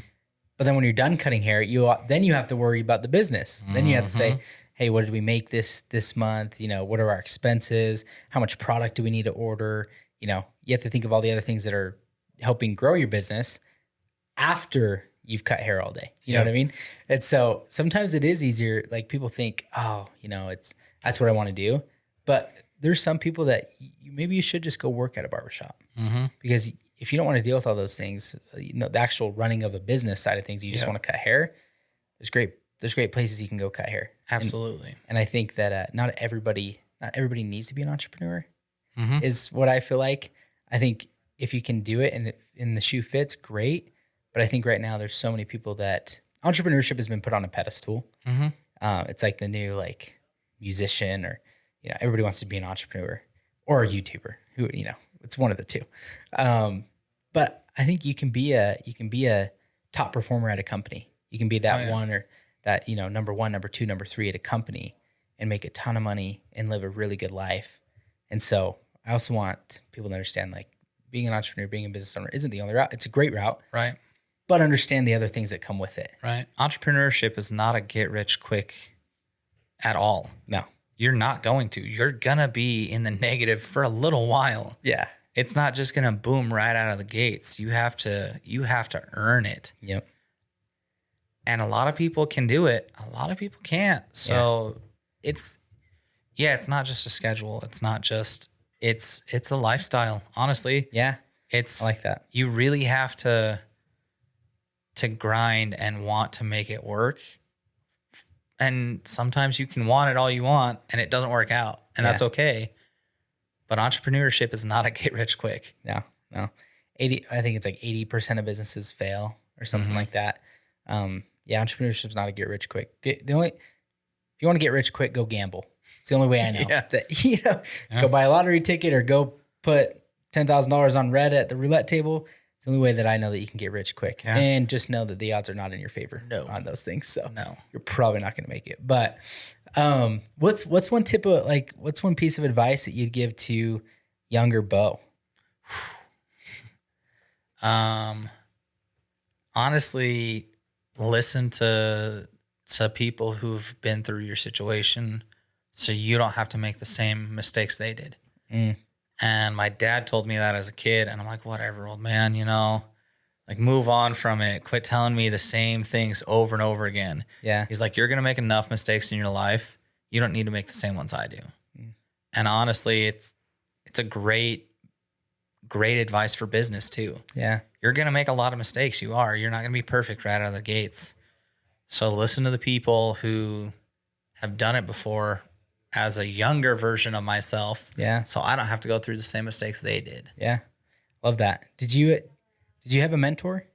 [SPEAKER 2] But then when you're done cutting hair, you have to worry about the business. Then you have to say, hey, what did we make this month? What are our expenses? How much product do we need to order? You have to think of all the other things that are helping grow your business after you've cut hair all day. You know what I mean? And so sometimes it is easier. Like people think, that's what I want to do. But there's some people that maybe you should just go work at a barbershop because if you don't want to deal with all those things, the actual running of a business side of things, you just want to cut hair. There's great places you can go cut hair.
[SPEAKER 3] Absolutely.
[SPEAKER 2] And I think that not everybody needs to be an entrepreneur is what I feel like. I think if you can do it and the shoe fits, great. But I think right now there's so many people that entrepreneurship has been put on a pedestal. It's like the new musician or everybody wants to be an entrepreneur or a YouTuber who it's one of the two. But I think you can be a top performer at a company. You can be that one or that number one, number two, number three at a company and make a ton of money and live a really good life. And so I also want people to understand being an entrepreneur, being a business owner isn't the only route. It's a great route,
[SPEAKER 3] right?
[SPEAKER 2] But understand the other things that come with it.
[SPEAKER 3] Right. Entrepreneurship is not a get rich quick at all.
[SPEAKER 2] No.
[SPEAKER 3] You're not going to. You're going to be in the negative for a little while.
[SPEAKER 2] Yeah.
[SPEAKER 3] It's not just going to boom right out of the gates. You have to earn it.
[SPEAKER 2] Yep.
[SPEAKER 3] And a lot of people can do it. A lot of people can't. So it's not just a schedule. It's not just, it's a lifestyle, honestly.
[SPEAKER 2] Yeah. I like that.
[SPEAKER 3] You really have to grind and want to make it work. And sometimes you can want it all you want and it doesn't work out and that's okay. But entrepreneurship is not a get rich quick.
[SPEAKER 2] No. I think it's 80% of businesses fail or something like that. Entrepreneurship is not a get rich quick. If you want to get rich quick, go gamble. It's the only way I know go buy a lottery ticket or go put $10,000 on red at the roulette table. It's the only way that I know that you can get rich quick. Yeah. And just know that the odds are not in your favor on those things. So you're probably not going to make it. But what's one tip of what's one piece of advice that you'd give to younger Bo?
[SPEAKER 3] Honestly, listen to people who've been through your situation so you don't have to make the same mistakes they did. And my dad told me that as a kid, and I'm like, whatever, old man, move on from it. Quit telling me the same things over and over again. Yeah. He's like, you're going to make enough mistakes in your life. You don't need to make the same ones I do. And honestly, it's a great advice for business too. Yeah. You're going to make a lot of mistakes. You're not going to be perfect right out of the gates. So listen to the people who have done it before as a younger version of myself. Yeah. So I don't have to go through the same mistakes they did.
[SPEAKER 2] Yeah. Love that. Did you have a mentor?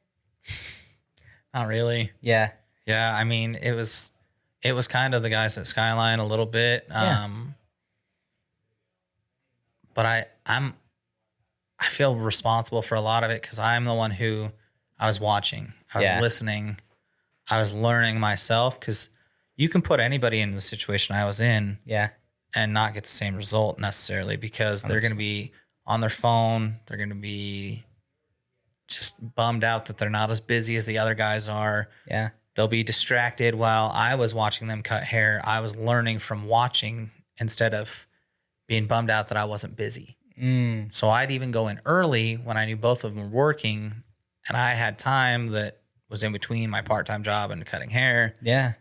[SPEAKER 3] Not really. Yeah. Yeah. I mean, it was kind of the guys at Skyline a little bit. But I feel responsible for a lot of it because I'm the one who I was watching. I was listening. I was learning myself because you can put anybody in the situation I was in and not get the same result necessarily because they're going to be on their phone. They're going to be just bummed out that they're not as busy as the other guys are. Yeah. They'll be distracted while I was watching them cut hair. I was learning from watching instead of being bummed out that I wasn't busy. So I'd even go in early when I knew both of them were working and I had time that was in between my part-time job and cutting hair. Yeah.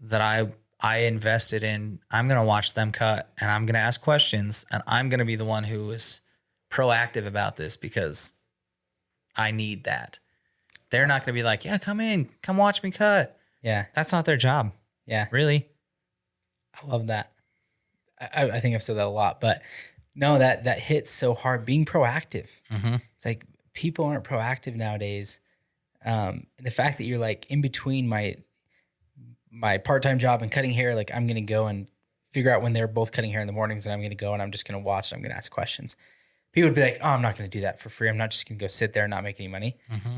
[SPEAKER 3] That I invested in, I'm going to watch them cut and I'm going to ask questions and I'm going to be the one who is proactive about this because I need that. They're not going to be like, yeah, come in, come watch me cut.
[SPEAKER 2] Yeah.
[SPEAKER 3] That's not their job.
[SPEAKER 2] Yeah.
[SPEAKER 3] Really.
[SPEAKER 2] I love that. I think I've said that a lot, but no, that hits so hard. Being proactive.
[SPEAKER 3] Mm-hmm.
[SPEAKER 2] It's like people aren't proactive nowadays. And the fact that you're like in between my part-time job and cutting hair, like I'm going to go and figure out when they're both cutting hair in the mornings and I'm going to go and I'm just going to watch and I'm going to ask questions. People would be like, oh, I'm not going to do that for free. I'm not just going to go sit there and not make any money.
[SPEAKER 3] Mm-hmm.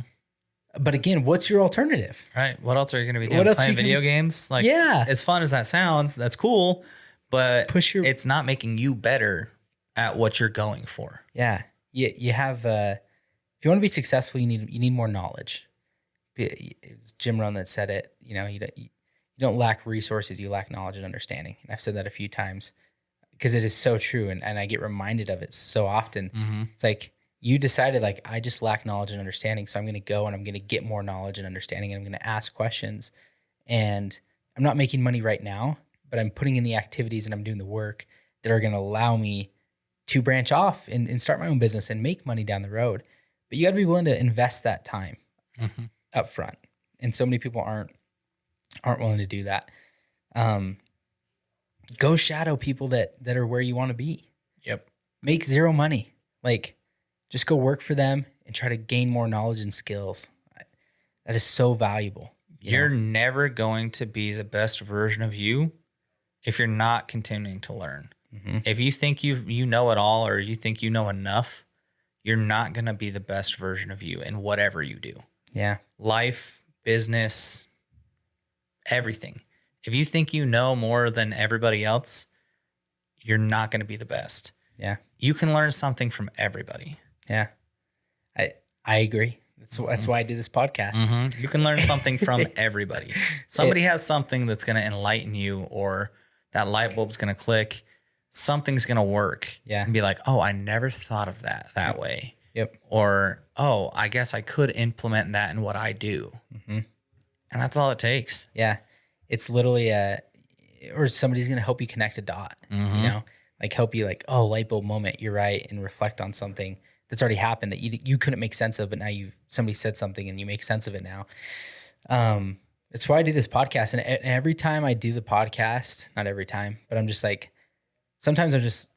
[SPEAKER 2] But again, what's your alternative?
[SPEAKER 3] Right. What else are you going to be doing?
[SPEAKER 2] What else
[SPEAKER 3] Playing
[SPEAKER 2] you
[SPEAKER 3] video
[SPEAKER 2] can-
[SPEAKER 3] games? Like,
[SPEAKER 2] Yeah.
[SPEAKER 3] as fun as that sounds, that's cool, but it's not making you better at what you're going for.
[SPEAKER 2] Yeah. You have, if you want to be successful, you need more knowledge. It was Jim Rohn that said it, you don't lack resources, you lack knowledge and understanding. And I've said that a few times because it is so true. And I get reminded of it so often.
[SPEAKER 3] Mm-hmm.
[SPEAKER 2] It's like you decided like, I just lack knowledge and understanding. So I'm going to go and I'm going to get more knowledge and understanding. And I'm going to ask questions and I'm not making money right now, but I'm putting in the activities and I'm doing the work that are going to allow me to branch off and start my own business and make money down the road. But you got to be willing to invest that time up front. And so many people aren't willing to do that. Go shadow people that are where you want to be.
[SPEAKER 3] Yep.
[SPEAKER 2] Make zero money. Like just go work for them and try to gain more knowledge and skills. That is so valuable.
[SPEAKER 3] You're never going to be the best version of you if you're not continuing to learn. Mm-hmm. If you think you know it all or you think you know enough, you're not going to be the best version of you in whatever you do.
[SPEAKER 2] Yeah.
[SPEAKER 3] Life, business, everything. If you think you know more than everybody else, you're not going to be the best.
[SPEAKER 2] Yeah.
[SPEAKER 3] You can learn something from everybody.
[SPEAKER 2] Yeah. I agree. That's why I do this podcast.
[SPEAKER 3] Mm-hmm. You can learn something from everybody. Somebody has something that's going to enlighten you, or that light bulb's going to click. Something's going to work.
[SPEAKER 2] Yeah.
[SPEAKER 3] And be like, oh, I never thought of that way.
[SPEAKER 2] Yep.
[SPEAKER 3] Or, oh, I guess I could implement that in what I do. Mm-hmm. And that's all it takes.
[SPEAKER 2] Yeah. It's literally or somebody's going to help you connect a dot, like help you like, oh, light bulb moment. You're right. And reflect on something that's already happened that you couldn't make sense of, but now somebody said something and you make sense of it now. It's why I do this podcast. And every time I do the podcast, not every time, but I'm just like, sometimes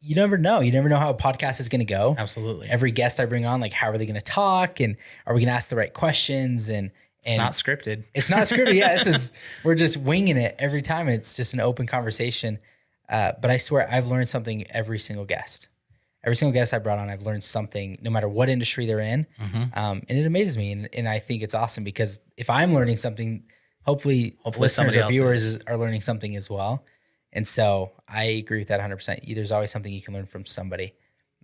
[SPEAKER 2] you never know. You never know how a podcast is going to go.
[SPEAKER 3] Absolutely.
[SPEAKER 2] Every guest I bring on, like, how are they going to talk? And are we going to ask the right questions? And
[SPEAKER 3] it's not scripted.
[SPEAKER 2] It's not scripted. Yeah. We're just winging it every time. It's just an open conversation. But I swear I've learned something every single guest. Every single guest I brought on, I've learned something no matter what industry they're in. Mm-hmm. And it amazes me. And I think it's awesome because if I'm learning something, hopefully listeners or viewers are learning something as well. And so I agree with that 100%. There's always something you can learn from somebody,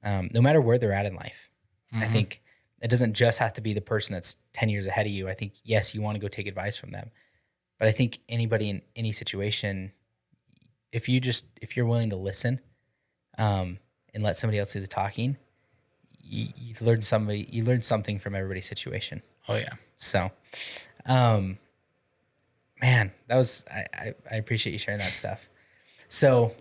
[SPEAKER 2] no matter where they're at in life. Mm-hmm. I think it doesn't just have to be the person that's 10 years ahead of you. I think, yes, you want to go take advice from them. But I think anybody in any situation, if you're willing to listen and let somebody else do the talking, you learn something from everybody's situation.
[SPEAKER 3] Oh, yeah.
[SPEAKER 2] So, man, that was, I appreciate you sharing that stuff. So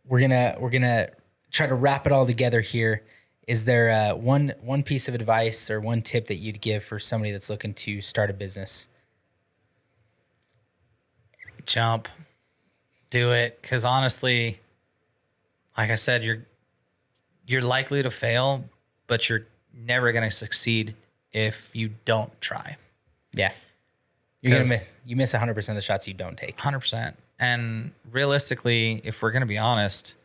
[SPEAKER 2] we're gonna try to wrap it all together here. Is there one piece of advice or one tip that you'd give for somebody that's looking to start a business?
[SPEAKER 3] Jump, do it. Because honestly, like I said, you're likely to fail, but you're never gonna succeed if you don't try.
[SPEAKER 2] Yeah, you're gonna miss 100% of the shots you don't take.
[SPEAKER 3] 100%. And realistically, if we're going to be honest,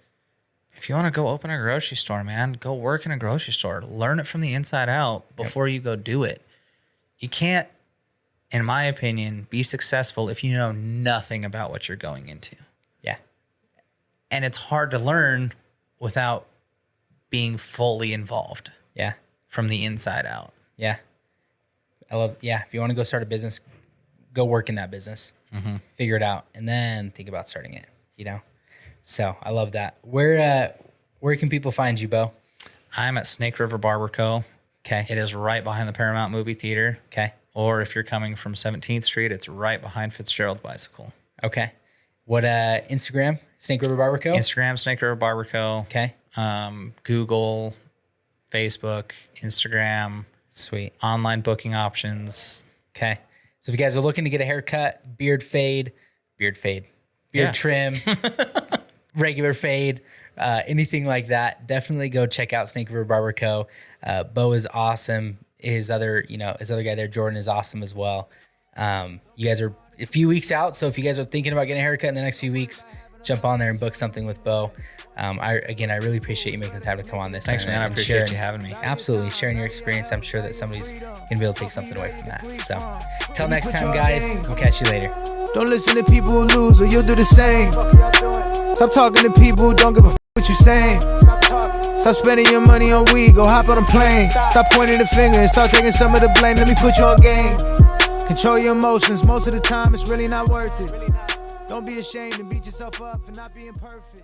[SPEAKER 3] if you want to go open a grocery store, man, go work in a grocery store. Learn it from the inside out before you go do it. You can't, in my opinion, be successful if you know nothing about what you're going into.
[SPEAKER 2] Yeah.
[SPEAKER 3] And it's hard to learn without being fully involved.
[SPEAKER 2] Yeah.
[SPEAKER 3] From the inside out.
[SPEAKER 2] Yeah. If you want to go start a business, go work in that business. Mm-hmm. Figure it out, and then think about starting it. So I love that. Where can people find you, Bo?
[SPEAKER 3] I'm at Snake River Barber Co.
[SPEAKER 2] Okay.
[SPEAKER 3] It is right behind the Paramount movie theater.
[SPEAKER 2] Okay.
[SPEAKER 3] Or if you're coming from 17th Street, it's right behind Fitzgerald Bicycle.
[SPEAKER 2] Okay. What Instagram? Snake River Barber Co?
[SPEAKER 3] Instagram, Snake River Barber Co.
[SPEAKER 2] Okay.
[SPEAKER 3] Google, Facebook, Instagram.
[SPEAKER 2] Sweet.
[SPEAKER 3] Online booking options.
[SPEAKER 2] Okay. So if you guys are looking to get a haircut, beard trim, regular fade, anything like that, definitely go check out Snake River Barber Co. Bo is awesome. His other guy there, Jordan, is awesome as well. You guys are a few weeks out, so if you guys are thinking about getting a haircut in the next few weeks, jump on there and book something with Bo. I really appreciate you making the time to come on this.
[SPEAKER 3] Thanks, man. I appreciate you having me.
[SPEAKER 2] Absolutely. Sharing your experience. I'm sure that somebody's going to be able to take something away from that. So till next time, guys, we'll catch you later.
[SPEAKER 1] Don't listen to people who lose or you'll do the same. Stop talking to people who don't give a what you saying. Stop spending your money on weed, go hop on a plane. Stop pointing the finger and start taking some of the blame. Let me put you on game. Control your emotions, most of the time it's really not worth it. Don't be ashamed and beat yourself up for not being perfect.